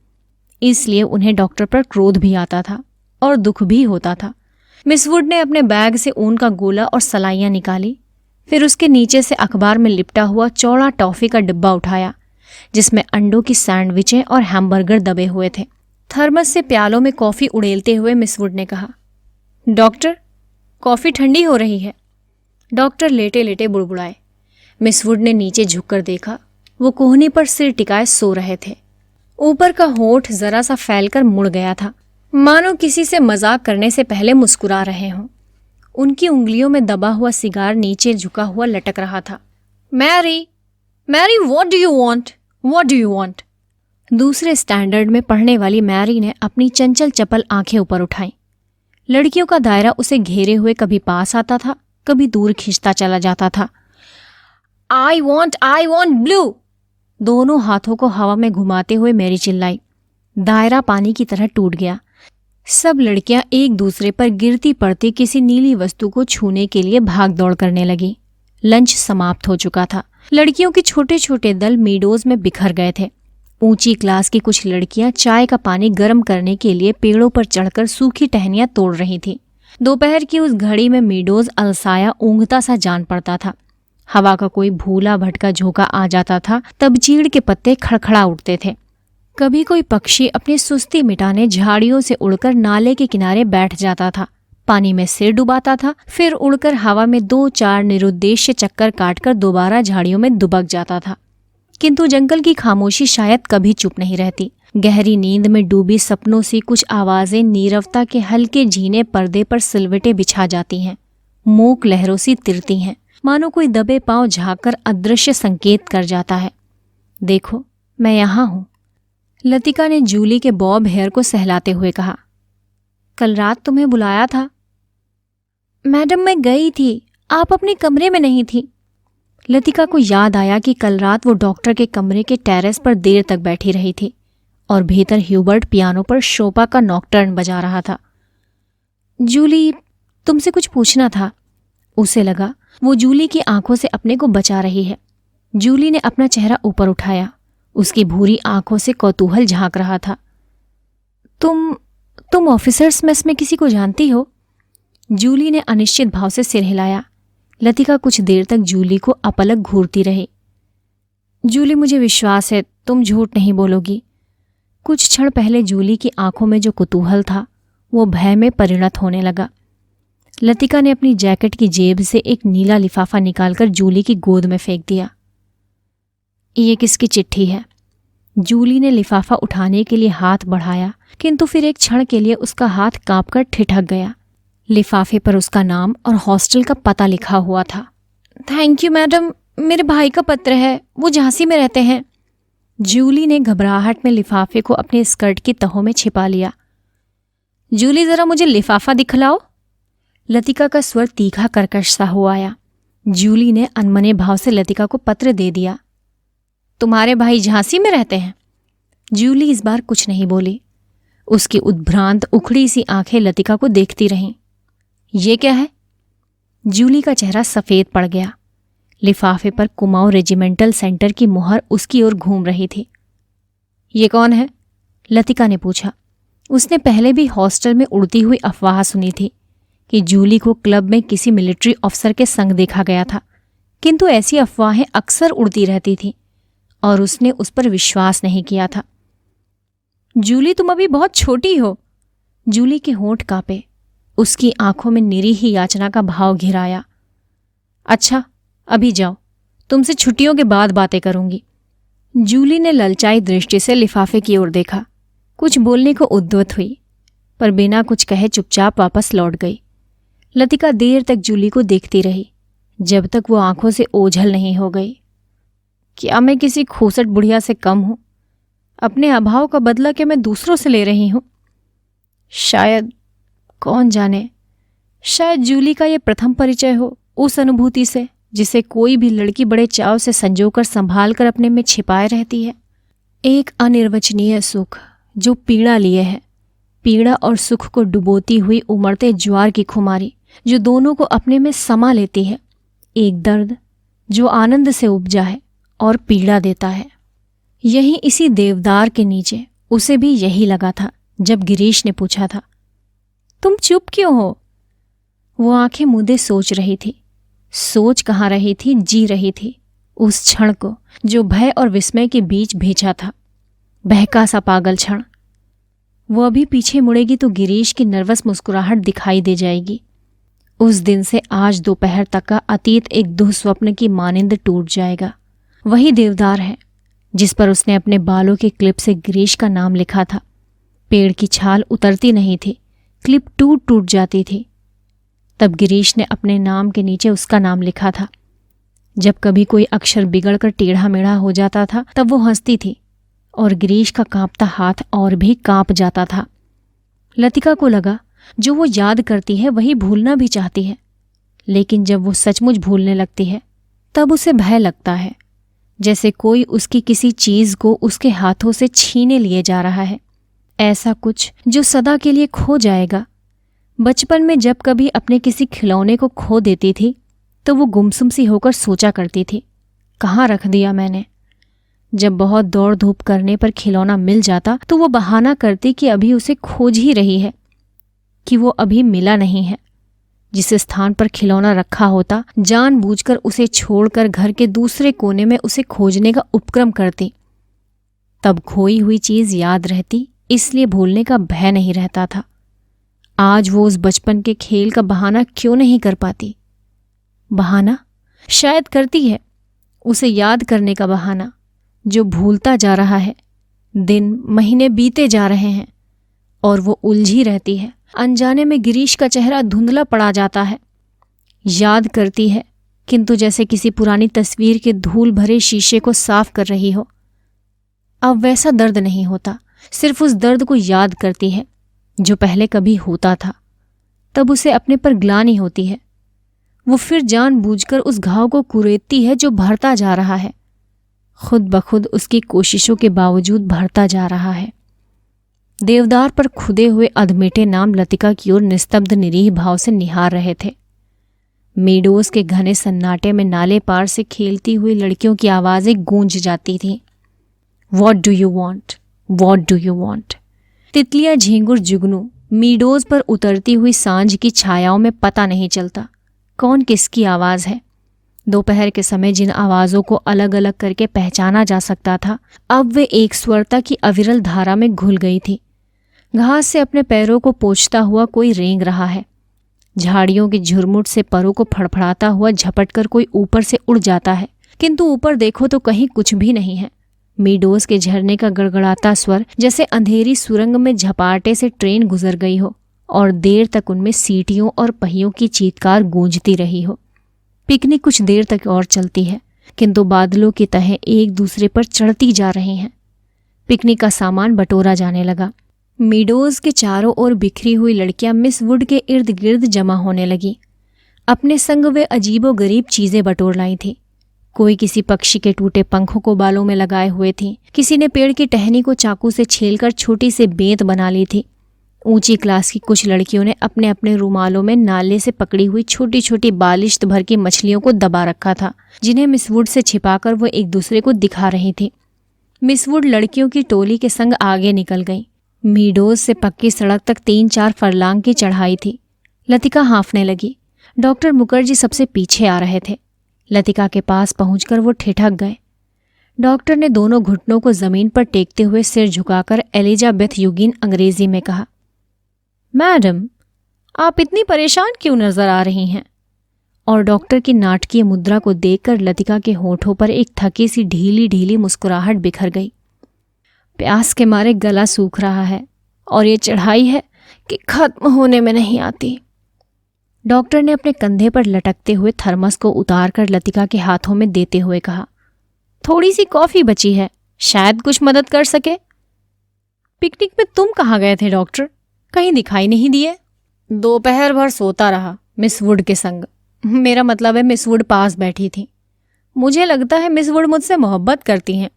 इसलिए उन्हें डॉक्टर पर क्रोध भी आता था और दुख भी होता था। मिस वुड ने अपने बैग से ऊन का गोला और सलाइयां निकाली, फिर उसके नीचे से अखबार में लिपटा हुआ चौड़ा टॉफी का डिब्बा उठाया, जिसमें अंडों की सैंडविचें और हैमबर्गर दबे हुए थे। थर्मस से प्यालों में कॉफी उड़ेलते हुए मिस वुड ने कहा, डॉक्टर, कॉफी ठंडी हो रही है। डॉक्टर लेटे लेटे बुड़बुड़ाए। मिस वुड ने नीचे झुककर देखा। वो कोहनी पर सिर टिकाए सो रहे थे। ऊपर का होंठ जरा सा फैलकर मुड़ गया था, मानो किसी से मजाक करने से पहले मुस्कुरा रहे हों। उनकी उंगलियों में दबा हुआ सिगार नीचे झुका हुआ लटक रहा था। Mary, Mary, what do you want? What do you want? दूसरे स्टैंडर्ड में पढ़ने वाली मैरी ने अपनी चंचल चपल आंखें ऊपर उठाई। लड़कियों का दायरा उसे घेरे हुए कभी पास आता था, कभी दूर खींचता चला जाता था। I want blue. दोनों हाथों को हवा में घुमाते हुए मैरी चिल्लाई। दायरा पानी की तरह टूट गया। सब लड़कियां एक दूसरे पर गिरती पड़ती किसी नीली वस्तु को छूने के लिए भाग दौड़ करने लगी। लंच समाप्त हो चुका था। लड़कियों के छोटे छोटे दल मीडोज में बिखर गए थे। ऊंची क्लास की कुछ लड़कियां चाय का पानी गर्म करने के लिए पेड़ों पर चढ़कर सूखी टहनियां तोड़ रही थी। दोपहर की उस घड़ी में मीडोज अलसाया ऊँघता सा जान पड़ता था। हवा का कोई भूला भटका झोंका आ जाता था तब चीड़ के पत्ते खड़खड़ा उठते थे। कभी कोई पक्षी अपनी सुस्ती मिटाने झाड़ियों से उड़कर नाले के किनारे बैठ जाता था, पानी में सिर डुबाता था, फिर उड़कर हवा में 2-4 निरुद्देश्य चक्कर काटकर दोबारा झाड़ियों में दुबक जाता था। किंतु जंगल की खामोशी शायद कभी चुप नहीं रहती। गहरी नींद में डूबी सपनों सी कुछ आवाजें नीरवता के हल्के झीने पर्दे पर सिलवटें बिछा जाती हैं, मूक लहरों सी तिरती हैं, मानो कोई दबे पांव झांककर अदृश्य संकेत कर जाता है। देखो, मैं यहाँ हूं, लतिका ने जूली के बॉब हेयर को सहलाते हुए कहा। कल रात तुम्हें बुलाया था। मैडम, मैं गई थी, आप अपने कमरे में नहीं थी। लतिका को याद आया कि कल रात वो डॉक्टर के कमरे के टेरेस पर देर तक बैठी रही थी और भीतर ह्यूबर्ट पियानो पर शोपा का नॉकटर्न बजा रहा था। जूली, तुमसे कुछ पूछना था। उसे लगा वो जूली की आंखों से अपने को बचा रही है। जूली ने अपना चेहरा ऊपर उठाया, उसकी भूरी आंखों से कौतूहल झांक रहा था। तुम ऑफिसर्स मेस में किसी को जानती हो? जूली ने अनिश्चित भाव से सिर हिलाया। लतिका कुछ देर तक जूली को अपलक घूरती रही। जूली, मुझे विश्वास है तुम झूठ नहीं बोलोगी। कुछ क्षण पहले जूली की आंखों में जो कुतूहल था वो भय में परिणत होने लगा। लतिका ने अपनी जैकेट की जेब से एक नीला लिफाफा निकालकर जूली की गोद में फेंक दिया। ये किसकी चिट्ठी है? जूली ने लिफाफा उठाने के लिए हाथ बढ़ाया, किंतु फिर एक क्षण के लिए उसका हाथ कांपकर ठिठक गया। लिफाफे पर उसका नाम और हॉस्टल का पता लिखा हुआ था। थैंक यू मैडम, मेरे भाई का पत्र है, वो झांसी में रहते हैं। जूली ने घबराहट में लिफाफे को अपने स्कर्ट की तहों में छिपा लिया। जूली, जरा मुझे लिफाफा दिखलाओ। लतिका का स्वर तीखा कर्कश सा हो आया। जूली ने अनमने भाव से लतिका को पत्र दे दिया। तुम्हारे भाई झांसी में रहते हैं? जूली इस बार कुछ नहीं बोली। उसकी उद्भ्रांत उखड़ी सी आंखें लतिका को देखती रहीं। ये क्या है? जूली का चेहरा सफेद पड़ गया। लिफाफे पर कुमाऊं रेजिमेंटल सेंटर की मुहर उसकी ओर घूम रही थी। ये कौन है? लतिका ने पूछा। उसने पहले भी हॉस्टल में उड़ती हुई अफवाह सुनी थी कि जूली को क्लब में किसी मिलिट्री ऑफिसर के संग देखा गया था, किंतु ऐसी अफवाहें अक्सर उड़ती रहती थीं और उसने उस पर विश्वास नहीं किया था। जूली, तुम अभी बहुत छोटी हो। जूली के होंठ कांपे, उसकी आंखों में निरीह याचना का भाव घिराया। अच्छा, अभी जाओ, तुमसे छुट्टियों के बाद बातें करूंगी। जूली ने ललचाई दृष्टि से लिफाफे की ओर देखा। कुछ बोलने को उद्यत हुई, पर बिना कुछ कहे चुपचाप वापस लौट गई। लतिका देर तक जूली को देखती रही, जब तक वो आंखों से ओझल नहीं हो गई। क्या मैं किसी खूसट बुढ़िया से कम हूं? अपने अभाव का बदला क्या मैं दूसरों से ले रही हूं? शायद, कौन जाने, शायद जूली का ये प्रथम परिचय हो उस अनुभूति से जिसे कोई भी लड़की बड़े चाव से संजोकर संभाल कर अपने में छिपाए रहती है। एक अनिर्वचनीय सुख जो पीड़ा लिए है, पीड़ा और सुख को डुबोती हुई उमड़ते ज्वार की खुमारी जो दोनों को अपने में समा लेती है। एक दर्द जो आनंद से उपजा है और पीड़ा देता है। यही इसी देवदार के नीचे उसे भी यही लगा था जब गिरीश ने पूछा था, तुम चुप क्यों हो? वो आंखें मूंदे सोच रही थी। सोच कहाँ रही थी, जी रही थी उस क्षण को जो भय और विस्मय के बीच भेजा था। बहका सा पागल क्षण। वो अभी पीछे मुड़ेगी तो गिरीश की नर्वस मुस्कुराहट दिखाई दे जाएगी। उस दिन से आज दोपहर तक का अतीत एक दुःस्वप्न की मानिंद टूट जाएगा। वही देवदार है जिस पर उसने अपने बालों के क्लिप से गिरीश का नाम लिखा था। पेड़ की छाल उतरती नहीं थी, क्लिप टूट टूट जाती थी। तब गिरीश ने अपने नाम के नीचे उसका नाम लिखा था। जब कभी कोई अक्षर बिगड़कर टेढ़ा मेढ़ा हो जाता था तब वो हंसती थी और गिरीश का कांपता हाथ और भी कांप जाता था। लतिका को लगा जो वो याद करती है वही भूलना भी चाहती है, लेकिन जब वो सचमुच भूलने लगती है तब उसे भय लगता है, जैसे कोई उसकी किसी चीज को उसके हाथों से छीने लिए जा रहा है। ऐसा कुछ जो सदा के लिए खो जाएगा। बचपन में जब कभी अपने किसी खिलौने को खो देती थी तो वो गुमसुम सी होकर सोचा करती थी, कहाँ रख दिया मैंने। जब बहुत दौड़ धूप करने पर खिलौना मिल जाता तो वो बहाना करती कि अभी उसे खोज ही रही है, कि वो अभी मिला नहीं है। जिस स्थान पर खिलौना रखा होता जानबूझकर उसे छोड़कर घर के दूसरे कोने में उसे खोजने का उपक्रम करती। तब खोई हुई चीज याद रहती, इसलिए भूलने का भय नहीं रहता था। आज वो उस बचपन के खेल का बहाना क्यों नहीं कर पाती? बहाना शायद करती है, उसे याद करने का बहाना जो भूलता जा रहा है, दिन महीने बीते जा रहे हैं और वो उलझी रहती है। अनजाने में गिरीश का चेहरा धुंधला पड़ा जाता है। याद करती है, किंतु जैसे किसी पुरानी तस्वीर के धूल भरे शीशे को साफ कर रही हो। अब वैसा दर्द नहीं होता, सिर्फ उस दर्द को याद करती है जो पहले कभी होता था। तब उसे अपने पर ग्लानि होती है। वो फिर जानबूझकर उस घाव को कुरेदती है जो भरता जा रहा है, खुद ब खुद उसकी कोशिशों के बावजूद भरता जा रहा है। देवदार पर खुदे हुए अधमेटे नाम लतिका की ओर निस्तब्ध निरीह भाव से निहार रहे थे। मेडोज के घने सन्नाटे में नाले पार से खेलती हुई लड़कियों की आवाजें गूंज जाती थीं। What do you want? What do you want? तितलियां, झींगुर, जुगनू मीडोज पर उतरती हुई सांझ की छायाओं में पता नहीं चलता कौन किसकी आवाज है। दोपहर के समय जिन आवाजों को अलग अलग करके पहचाना जा सकता था, अब वे एक स्वरता की अविरल धारा में घुल गई थी। घास से अपने पैरों को पोंछता हुआ कोई रेंग रहा है। झाड़ियों की झुरमुट से परों को फड़फड़ाता हुआ झपटकर कोई ऊपर से उड़ जाता है, किंतु ऊपर देखो तो कहीं कुछ भी नहीं है। मीडोज के झरने का गड़गड़ाता स्वर जैसे अंधेरी सुरंग में झपाटे से ट्रेन गुजर गई हो और देर तक उनमें सीटियों और पहियों की चीत्कार गूंजती रही हो। पिकनिक कुछ देर तक और चलती है, किंतु बादलों की तहें एक दूसरे पर चढ़ती जा रही हैं। पिकनिक का सामान बटोरा जाने लगा। मीडोज के चारों ओर बिखरी हुई लड़कियां मिस वुड के इर्द गिर्द जमा होने लगी। अपने संग वे अजीबोगरीब चीजें बटोर लाई थी। कोई किसी पक्षी के टूटे पंखों को बालों में लगाए हुए थी, किसी ने पेड़ की टहनी को चाकू से छीलकर छोटी सी बेंत बना ली थी। ऊंची क्लास की कुछ लड़कियों ने अपने अपने रुमालों में नाले से पकड़ी हुई छोटी छोटी बालिश्त भर की मछलियों को दबा रखा था, जिन्हें मिस वुड से छिपाकर वो एक दूसरे को दिखा रही थी। मिस वुड लड़कियों की टोली के संग आगे निकल गई। मीडोज से पक्की सड़क तक 3-4 फरलांग की चढ़ाई थी। लतिका हाँफने लगी। डॉक्टर मुखर्जी सबसे पीछे आ रहे थे। लतिका के पास पहुंचकर वो ठिठक गए। डॉक्टर ने दोनों घुटनों को जमीन पर टेकते हुए सिर झुकाकर एलिजाबेथ युगीन अंग्रेजी में कहा, मैडम, आप इतनी परेशान क्यों नजर आ रही हैं? और डॉक्टर की नाटकीय मुद्रा को देखकर लतिका के होठों पर एक थकी सी ढीली ढीली मुस्कुराहट बिखर गई। प्यास के मारे गला सूख रहा है और ये चढ़ाई है कि खत्म होने में नहीं आती। डॉक्टर ने अपने कंधे पर लटकते हुए थर्मस को उतारकर लतिका के हाथों में देते हुए कहा, थोड़ी सी कॉफी बची है, शायद कुछ मदद कर सके। पिकनिक में तुम कहाँ गए थे डॉक्टर? कहीं दिखाई नहीं दिए। दोपहर भर सोता रहा मिस वुड के संग। मेरा मतलब है मिस वुड पास बैठी थी। मुझे लगता है मिस वुड मुझसे मोहब्बत करती हैं।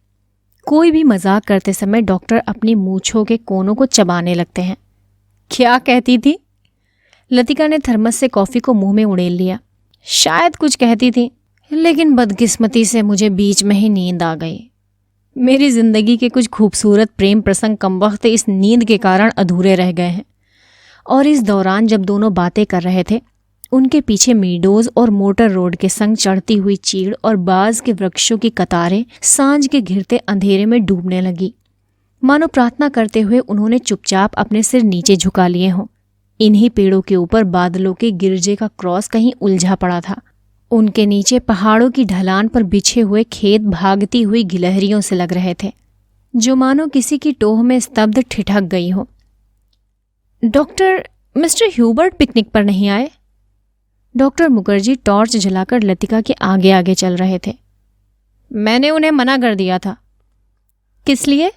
कोई भी मजाक करते समय डॉक्टर अपनी मूंछों के कोनों को चबाने लगते हैं। क्या कहती थी? लतिका ने थर्मस से कॉफी को मुंह में उड़ेल लिया। शायद कुछ कहती थी, लेकिन बदकिस्मती से मुझे बीच में ही नींद आ गई। मेरी जिंदगी के कुछ खूबसूरत प्रेम प्रसंग कमबख्त इस नींद के कारण अधूरे रह गए हैं। और इस दौरान जब दोनों बातें कर रहे थे, उनके पीछे मीडोज और मोटर रोड के संग चढ़ती हुई चीड़ और बाज के वृक्षों की कतारें सांझ के घिरते अंधेरे में डूबने लगी। मानो प्रार्थना करते हुए उन्होंने चुपचाप अपने सिर नीचे झुका लिए हों। इन्हीं पेड़ों के ऊपर बादलों के गिरजे का क्रॉस कहीं उलझा पड़ा था। उनके नीचे पहाड़ों की ढलान पर बिछे हुए खेत भागती हुई गिलहरियों से लग रहे थे, जो मानो किसी की टोह में स्तब्ध ठिठक गई हो। डॉक्टर, मिस्टर ह्यूबर्ट पिकनिक पर नहीं आए? डॉक्टर मुखर्जी टॉर्च जलाकर लतिका के आगे आगे चल रहे थे। मैंने उन्हें मना कर दिया था। किस लिए?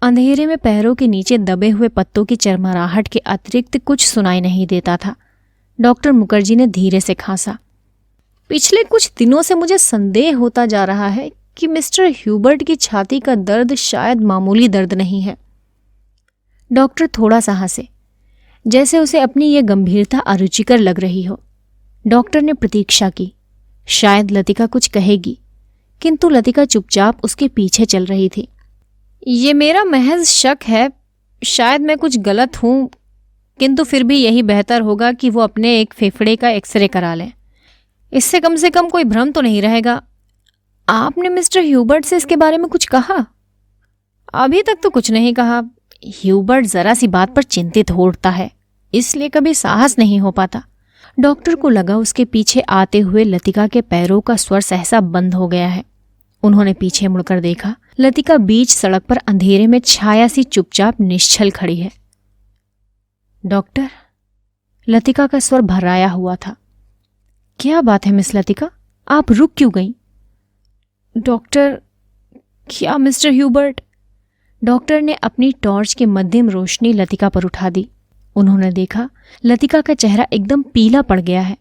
अंधेरे में पैरों के नीचे दबे हुए पत्तों की चरमराहट के अतिरिक्त कुछ सुनाई नहीं देता था। डॉक्टर मुखर्जी ने धीरे से खांसा। पिछले कुछ दिनों से मुझे संदेह होता जा रहा है कि मिस्टर ह्यूबर्ट की छाती का दर्द शायद मामूली दर्द नहीं है। डॉक्टर थोड़ा सा हंसे, जैसे उसे अपनी यह गंभीरता अरुचिकर लग रही हो। डॉक्टर ने प्रतीक्षा की, शायद लतिका कुछ कहेगी, किंतु लतिका चुपचाप उसके पीछे चल रही थी। ये मेरा महज शक है, शायद मैं कुछ गलत हूँ, किंतु फिर भी यही बेहतर होगा कि वो अपने एक फेफड़े का एक्सरे करा लें। इससे कम से कम कोई भ्रम तो नहीं रहेगा। आपने मिस्टर ह्यूबर्ट से इसके बारे में कुछ कहा? अभी तक तो कुछ नहीं कहा। ह्यूबर्ट जरा सी बात पर चिंतित हो उठता है, इसलिए कभी साहस नहीं हो पाता। डॉक्टर को लगा उसके पीछे आते हुए लतिका के पैरों का स्वर सहसा बंद हो गया है। उन्होंने पीछे मुड़कर देखा। लतिका बीच सड़क पर अंधेरे में छाया सी चुपचाप निश्चल खड़ी है। डॉक्टर, लतिका का स्वर भर्राया हुआ था। क्या बात है मिस लतिका, आप रुक क्यों गईं? डॉक्टर, क्या मिस्टर ह्यूबर्ट? डॉक्टर ने अपनी टॉर्च की मध्यम रोशनी लतिका पर उठा दी। उन्होंने देखा लतिका का चेहरा एकदम पीला पड़ गया है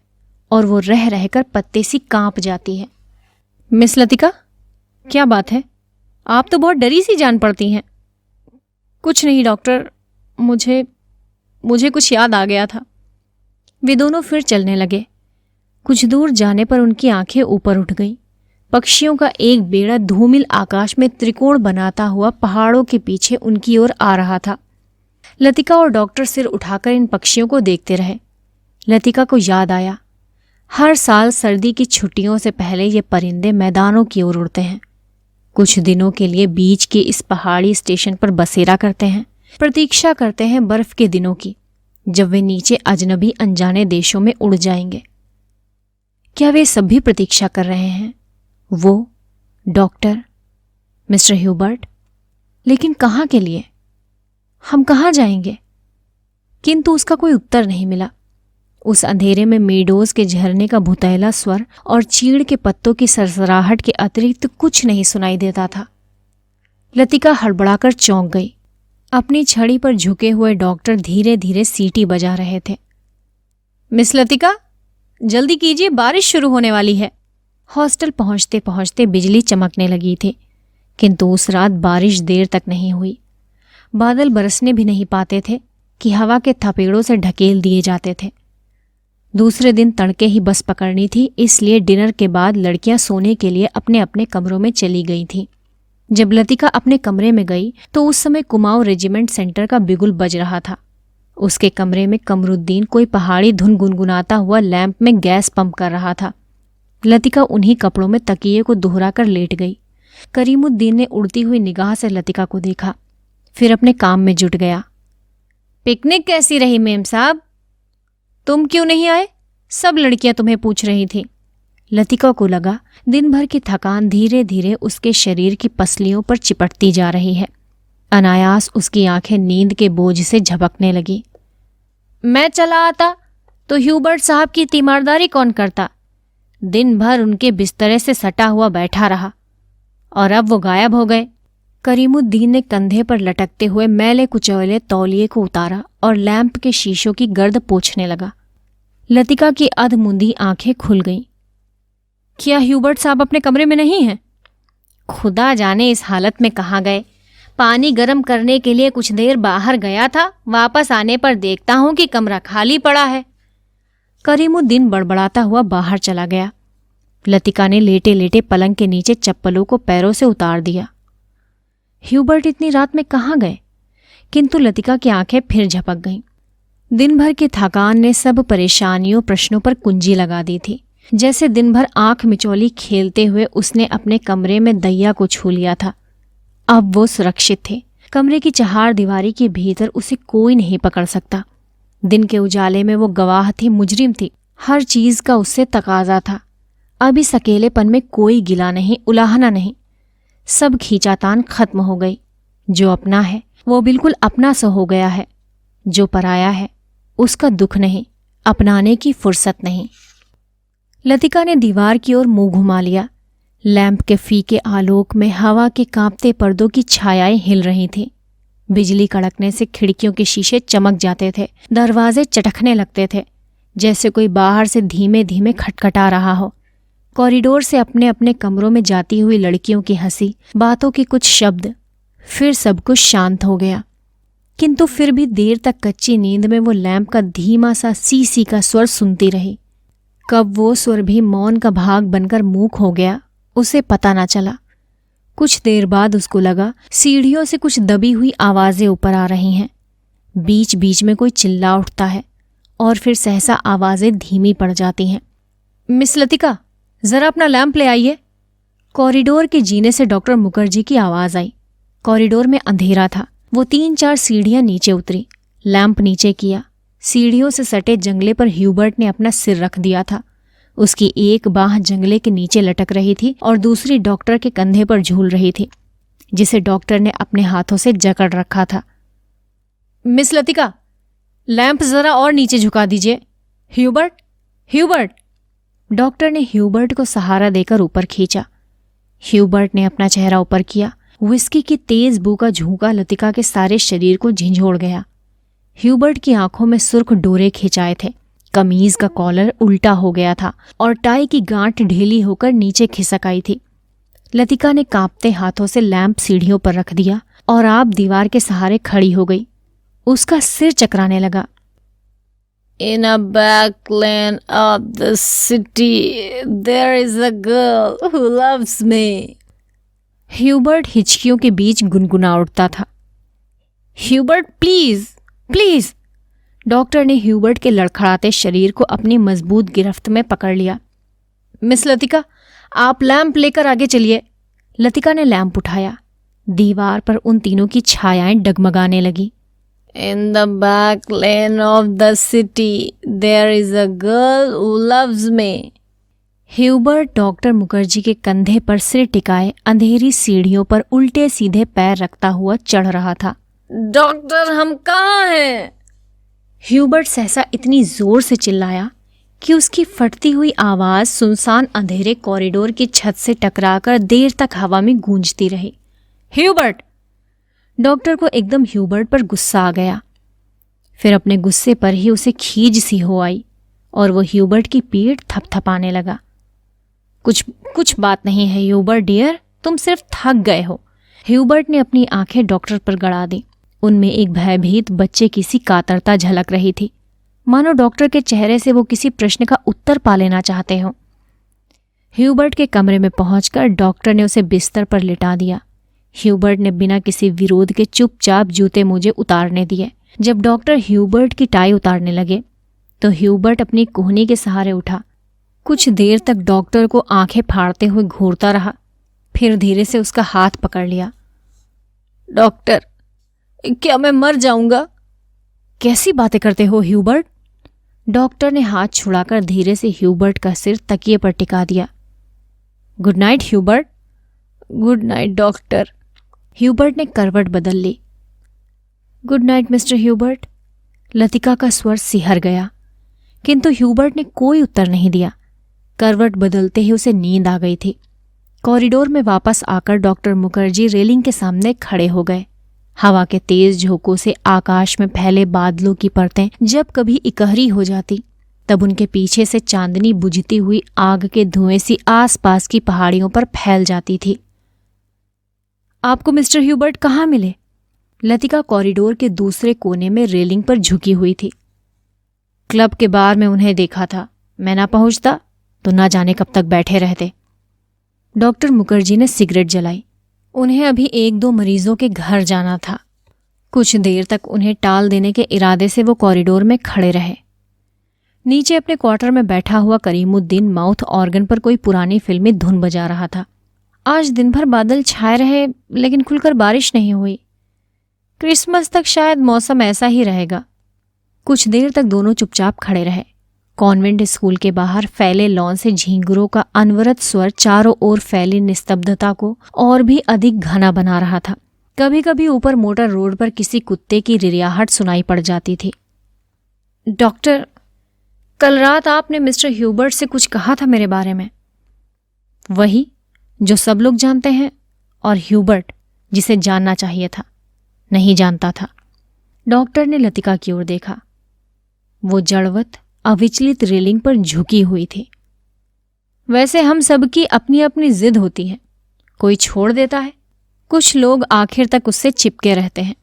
और वो रह रहकर पत्ते सी कांप जाती है। मिस लतिका, क्या बात है? आप तो बहुत डरी सी जान पड़ती हैं। कुछ नहीं डॉक्टर, मुझे कुछ याद आ गया था। वे दोनों फिर चलने लगे। कुछ दूर जाने पर उनकी आंखें ऊपर उठ गईं। पक्षियों का एक बेड़ा धूमिल आकाश में त्रिकोण बनाता हुआ पहाड़ों के पीछे उनकी ओर आ रहा था। लतिका और डॉक्टर सिर उठाकर इन पक्षियों को देखते रहे। लतिका को याद आया, हर साल सर्दी की छुट्टियों से पहले ये परिंदे मैदानों की ओर उड़ते हैं। कुछ दिनों के लिए बीच के इस पहाड़ी स्टेशन पर बसेरा करते हैं, प्रतीक्षा करते हैं बर्फ के दिनों की, जब वे नीचे अजनबी अनजाने देशों में उड़ जाएंगे। क्या वे सब भी प्रतीक्षा कर रहे हैं? वो, डॉक्टर, मिस्टर ह्यूबर्ट? लेकिन कहाँ के लिए? हम कहाँ जाएंगे? किंतु उसका कोई उत्तर नहीं मिला। उस अंधेरे में मेडोज के झरने का भुतैला स्वर और चीड़ के पत्तों की सरसराहट के अतिरिक्त कुछ नहीं सुनाई देता था। लतिका हड़बड़ाकर चौंक गई। अपनी छड़ी पर झुके हुए डॉक्टर धीरे धीरे सीटी बजा रहे थे। मिस लतिका, जल्दी कीजिए, बारिश शुरू होने वाली है। हॉस्टल पहुंचते पहुंचते बिजली चमकने लगी थी, किंतु उस रात बारिश देर तक नहीं हुई। बादल बरसने भी नहीं पाते थे कि हवा के थपेड़ों से ढकेल दिए जाते थे। दूसरे दिन तड़के ही बस पकड़नी थी, इसलिए डिनर के बाद लड़कियां सोने के लिए अपने अपने कमरों में चली गई थीं। जब लतिका अपने कमरे में गई तो उस समय कुमाऊं रेजिमेंट सेंटर का बिगुल बज रहा था। उसके कमरे में कमरुद्दीन कोई पहाड़ी धुन गुनगुनाता हुआ लैंप में गैस पंप कर रहा था। लतिका उन्हीं कपड़ों में तकिए को दोहरा कर लेट गई। करीमुद्दीन ने उड़ती हुई निगाह से लतिका को देखा, फिर अपने काम में जुट गया। पिकनिक कैसी रही मेम साहब? तुम क्यों नहीं आए? सब लड़कियां तुम्हें पूछ रही थी। लतिका को लगा दिन भर की थकान धीरे धीरे उसके शरीर की पसलियों पर चिपटती जा रही है। अनायास उसकी आंखें नींद के बोझ से झपकने लगी। मैं चला आता तो ह्यूबर्ट साहब की तीमारदारी कौन करता? दिन भर उनके बिस्तरे से सटा हुआ बैठा रहा और अब वो गायब हो गए। करीमुद्दीन ने कंधे पर लटकते हुए मैले कुचैले तौलिए को उतारा और लैंप के शीशों की गर्द पोंछने लगा। लतिका की अधमुंदी आंखें खुल गईं। क्या ह्यूबर्ट साहब अपने कमरे में नहीं हैं? खुदा जाने इस हालत में कहाँ गए। पानी गर्म करने के लिए कुछ देर बाहर गया था, वापस आने पर देखता हूं कि कमरा खाली पड़ा है। करीमुद्दीन बड़बड़ाता हुआ बाहर चला गया। लतिका ने लेटे लेटे पलंग के नीचे चप्पलों को पैरों से उतार दिया। ह्यूबर्ट इतनी रात में कहाँ गए? किंतु लतिका की आंखें फिर झपक गईं। दिन भर की थकान ने सब परेशानियों प्रश्नों पर कुंजी लगा दी थी। जैसे दिन भर आंख मिचौली खेलते हुए उसने अपने कमरे में दैया को छू लिया था। अब वो सुरक्षित थे। कमरे की चहार दीवारी के भीतर उसे कोई नहीं पकड़ सकता। दिन के उजाले में वो गवाह थी, मुजरिम थी। हर चीज का उससे तकाजा था। अब इस अकेलेपन में कोई गिला नहीं, उलाहना नहीं। सब खींचातान खत्म हो गई। जो अपना है वो बिल्कुल अपना सा हो गया है। जो पराया है उसका दुख नहीं, अपनाने की फुर्सत नहीं। लतिका ने दीवार की ओर मुंह घुमा लिया। लैंप के फीके आलोक में हवा के कांपते पर्दों की छायाएं हिल रही थीं। बिजली कड़कने से खिड़कियों के शीशे चमक जाते थे, दरवाजे चटकने लगते थे, जैसे कोई बाहर से धीमे धीमे खटखटा रहा हो। कॉरिडोर से अपने अपने कमरों में जाती हुई लड़कियों की हंसी, बातों के कुछ शब्द, फिर सब कुछ शांत हो गया। किंतु फिर भी देर तक कच्ची नींद में वो लैंप का धीमा सा सी सी का स्वर सुनती रही। कब वो स्वर भी मौन का भाग बनकर मूक हो गया, उसे पता न चला। कुछ देर बाद उसको लगा सीढ़ियों से कुछ दबी हुई आवाजें ऊपर आ रही हैं। बीच बीच में कोई चिल्ला उठता है और फिर सहसा आवाजें धीमी पड़ जाती हैं। मिस लतिका, जरा अपना लैंप ले आइए। कॉरिडोर के जीने से डॉक्टर मुखर्जी की आवाज आई। कॉरिडोर में अंधेरा था। वो 3-4 सीढ़ियां नीचे उतरी, लैंप नीचे किया। सीढ़ियों से सटे जंगले पर ह्यूबर्ट ने अपना सिर रख दिया था। उसकी एक बाह जंगले के नीचे लटक रही थी और दूसरी डॉक्टर के कंधे पर झूल रही थी, जिसे डॉक्टर ने अपने हाथों से जकड़ रखा था। मिस लतिका, लैंप जरा और नीचे झुका दीजिए। Hubert, Hubert. डॉक्टर ने ह्यूबर्ट को सहारा देकर ऊपर खींचा। ह्यूबर्ट ने अपना चेहरा ऊपर किया। विस्की की तेज बू का झोंका लतिका के सारे शरीर को झंझोड़ गया। ह्यूबर्ट की आंखों में सुर्ख डोरे खिंचाए थे, कमीज का कॉलर उल्टा हो गया था और टाई की गांठ ढीली होकर नीचे खिसक आई थी। लतिका ने कांपते हाथों से लैंप सीढ़ियों पर रख दिया और आप दीवार के सहारे खड़ी हो गई। उसका सिर चकराने लगा। In a back lane of the city, there is a girl who loves me. Hubert हिचकियों के बीच गुनगुना उठता था। Hubert, please please. डॉक्टर ने ह्यूबर्ट के लड़खड़ाते शरीर को अपनी मजबूत गिरफ्त में पकड़ लिया। मिस लतिका, आप लैंप लेकर आगे चलिए। लतिका ने लैंप उठाया। दीवार पर उन तीनों की छायाएं डगमगाने लगी। In the back lane of the city, there is a girl who loves me. Hubert doctor Mukherjee के कंधे पर सिर टिकाए अंधेरी सीढ़ियों पर उल्टे सीधे पैर रखता हुआ चढ़ रहा था। डॉक्टर, हम कहाँ हैं? ह्यूबर्ट सहसा इतनी जोर से चिल्लाया कि उसकी फटती हुई आवाज सुनसान अंधेरे कॉरिडोर की छत से टकराकर देर तक हवा में गूंजती रही। ह्यूबर्ट! डॉक्टर को एकदम ह्यूबर्ट पर गुस्सा आ गया। फिर अपने गुस्से पर ही उसे खीज सी हो आई और वो ह्यूबर्ट की पीठ थपथपाने लगा। कुछ बात नहीं है ह्यूबर्ट डियर, तुम सिर्फ थक गए हो। ह्यूबर्ट ने अपनी आंखें डॉक्टर पर गड़ा दी। उनमें एक भयभीत बच्चे की सी कातरता झलक रही थी, मानो डॉक्टर के चेहरे से वो किसी प्रश्न का उत्तर पा लेना चाहते हो। ह्यूबर्ट के कमरे में पहुंचकर डॉक्टर ने उसे बिस्तर पर लिटा दिया। ह्यूबर्ट ने बिना किसी विरोध के चुपचाप जूते मोजे उतारने दिए। जब डॉक्टर ह्यूबर्ट की टाई उतारने लगे तो ह्यूबर्ट अपनी कोहनी के सहारे उठा। कुछ देर तक डॉक्टर को आंखें फाड़ते हुए घूरता रहा, फिर धीरे से उसका हाथ पकड़ लिया। डॉक्टर, क्या मैं मर जाऊंगा? कैसी बातें करते हो ह्यूबर्ट? डॉक्टर ने हाथ छुड़ाकर धीरे से ह्यूबर्ट का सिर तकिए पर टिका दिया। Good night Hubert. Good night doctor. Hubert ने करवट बदल ली। Good night mister Hubert. Latika का स्वर सिहर गया, किंतु ह्यूबर्ट ने कोई उत्तर नहीं दिया। करवट बदलते ही उसे नींद आ गई थी। कॉरिडोर में वापस आकर डॉक्टर मुखर्जी रेलिंग के सामने खड़े हो गए। हवा के तेज झोंकों से आकाश में फैले बादलों की परतें जब कभी इकहरी हो जाती, तब उनके पीछे से चांदनी बुझती हुई आग के धुएं सी आसपास की पहाड़ियों पर फैल जाती थी। आपको मिस्टर ह्यूबर्ट कहाँ मिले? लतिका कॉरिडोर के दूसरे कोने में रेलिंग पर झुकी हुई थी। क्लब के बार में उन्हें देखा था। मैं ना पहुंचता तो ना जाने कब तक बैठे रहते। डॉक्टर मुखर्जी ने सिगरेट जलाई। उन्हें अभी 1-2 मरीजों के घर जाना था। कुछ देर तक उन्हें टाल देने के इरादे से वो कॉरिडोर में खड़े रहे। नीचे अपने क्वार्टर में बैठा हुआ करीमुद्दीन माउथ ऑर्गन पर कोई पुरानी फिल्मी धुन बजा रहा था। आज दिन भर बादल छाए रहे, लेकिन खुलकर बारिश नहीं हुई। क्रिसमस तक शायद मौसम ऐसा ही रहेगा। कुछ देर तक दोनों चुपचाप खड़े रहे। कॉन्वेंट स्कूल के बाहर फैले लॉन से झींगुरों का अनवरत स्वर चारों ओर फैली निस्तब्धता को और भी अधिक घना बना रहा था। कभी कभी ऊपर मोटर रोड पर किसी कुत्ते की रिरियाहट सुनाई पड़ जाती थी। डॉक्टर, कल रात आपने मिस्टर ह्यूबर्ट से कुछ कहा था मेरे बारे में, वही जो सब लोग जानते हैं और ह्यूबर्ट जिसे जानना चाहिए था नहीं जानता था। डॉक्टर ने लतिका की ओर देखा। वो जड़वत अविचलित रेलिंग पर झुकी हुई थी। वैसे हम सबकी अपनी अपनी जिद होती है, कोई छोड़ देता है, कुछ लोग आखिर तक उससे चिपके रहते हैं।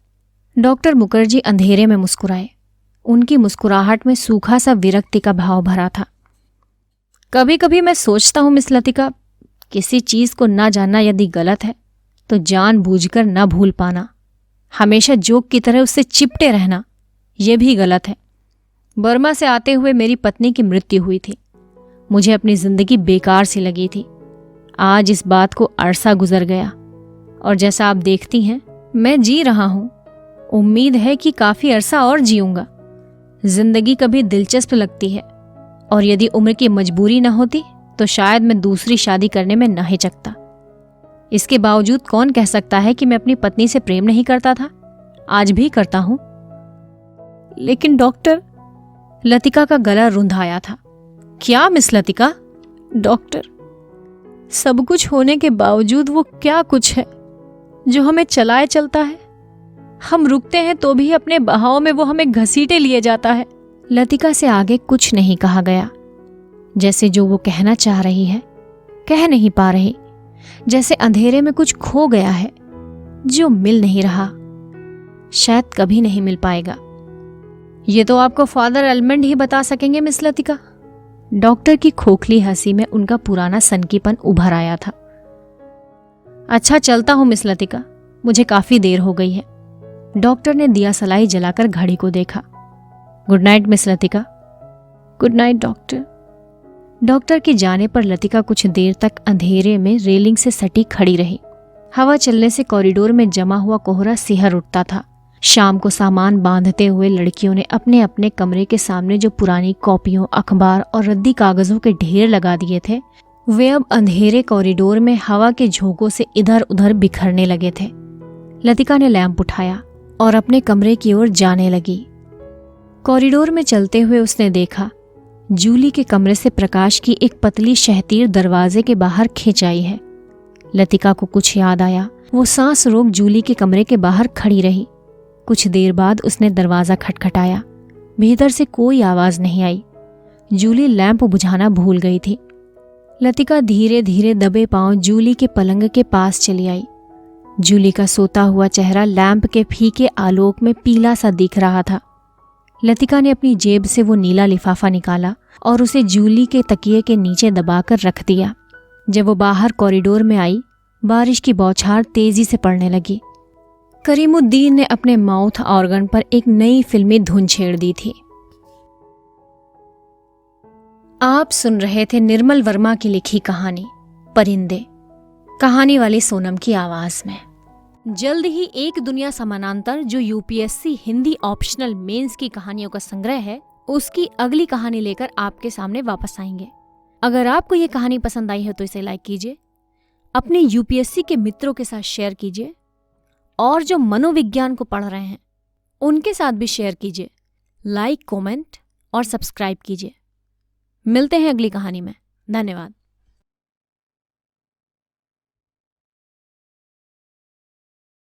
डॉक्टर मुखर्जी अंधेरे में मुस्कुराए। उनकी मुस्कुराहट में सूखा सा विरक्ति का भाव भरा था। कभी कभी मैं सोचता हूं मिस लतिका, किसी चीज को ना जानना यदि गलत है तो जानबूझकर ना भूल पाना, हमेशा जोक की तरह उससे चिपटे रहना, यह भी गलत है। बर्मा से आते हुए मेरी पत्नी की मृत्यु हुई थी। मुझे अपनी जिंदगी बेकार सी लगी थी। आज इस बात को अरसा गुजर गया और जैसा आप देखती हैं मैं जी रहा हूं। उम्मीद है कि काफी अरसा और जीऊंगा। जिंदगी कभी दिलचस्प लगती है और यदि उम्र की मजबूरी न होती तो शायद मैं दूसरी शादी करने में न हिचकता। इसके बावजूद कौन कह सकता है कि मैं अपनी पत्नी से प्रेम नहीं करता था? आज भी करता हूं। लेकिन डॉक्टर, लतिका का गला रुंधाया था। क्या मिस लतिका? डॉक्टर, सब कुछ होने के बावजूद वो क्या कुछ है जो हमें चलाए चलता है? हम रुकते हैं तो भी अपने बहाव में वो हमें घसीटे लिए जाता है। लतिका से आगे कुछ नहीं कहा गया। जैसे जो वो कहना चाह रही है कह नहीं पा रही, जैसे अंधेरे में कुछ खो गया है जो मिल नहीं रहा, शायद कभी नहीं मिल पाएगा। ये तो आपको फादर एलमंड ही बता सकेंगे मिस लतिका। डॉक्टर की खोखली हंसी में उनका पुराना सनकीपन उभर आया था। अच्छा, चलता हूं मिस लतिका, मुझे काफी देर हो गई है। डॉक्टर ने दिया सलाई जलाकर घड़ी को देखा। Good night miss Latika. Good night doctor. Doctor के जाने पर लतिका कुछ देर तक अंधेरे में रेलिंग से सटी खड़ी रही। हवा चलने से कॉरिडोर में जमा हुआ कोहरा सिहर उठता था। शाम को सामान बांधते हुए लड़कियों ने अपने अपने कमरे के सामने जो पुरानी कॉपियों, अखबार और रद्दी कागजों के ढेर लगा दिए थे, वे अब अंधेरे कॉरिडोर में हवा के झोंकों से इधर उधर बिखरने लगे थे। लतिका ने लैंप उठाया और अपने कमरे की ओर जाने लगी। कॉरिडोर में चलते हुए उसने देखा जूली के कमरे से प्रकाश की एक पतली शहतीर दरवाजे के बाहर खिंच आई है। लतिका को कुछ याद आया। वो सांस रोक जूली के कमरे के बाहर खड़ी रही। कुछ देर बाद उसने दरवाजा खटखटाया। भीतर से कोई आवाज नहीं आई। जूली लैंप बुझाना भूल गई थी। लतिका धीरे धीरे दबे पांव जूली के पलंग के पास चली आई। जूली का सोता हुआ चेहरा लैंप के फीके आलोक में पीला सा दिख रहा था। लतिका ने अपनी जेब से वो नीला लिफाफा निकाला और उसे जूली के तकिए के नीचे दबाकर रख दिया। जब वो बाहर कॉरिडोर में आई, बारिश की बौछार तेजी से पड़ने लगी। करीमुद्दीन ने अपने माउथ ऑर्गन पर एक नई फिल्मी धुन छेड़ दी थी। आप सुन रहे थे निर्मल वर्मा की लिखी कहानी परिंदे, कहानी वाली सोनम की आवाज में। जल्द ही एक दुनिया समानांतर, जो यूपीएससी हिंदी ऑप्शनल मेंस की कहानियों का संग्रह है, उसकी अगली कहानी लेकर आपके सामने वापस आएंगे। अगर आपको ये कहानी पसंद आई है तो इसे लाइक कीजिए, अपने यूपीएससी के मित्रों के साथ शेयर कीजिए और जो मनोविज्ञान को पढ़ रहे हैं उनके साथ भी शेयर कीजिए। लाइक, कमेंट और सब्सक्राइब कीजिए। मिलते हैं अगली कहानी में। धन्यवाद।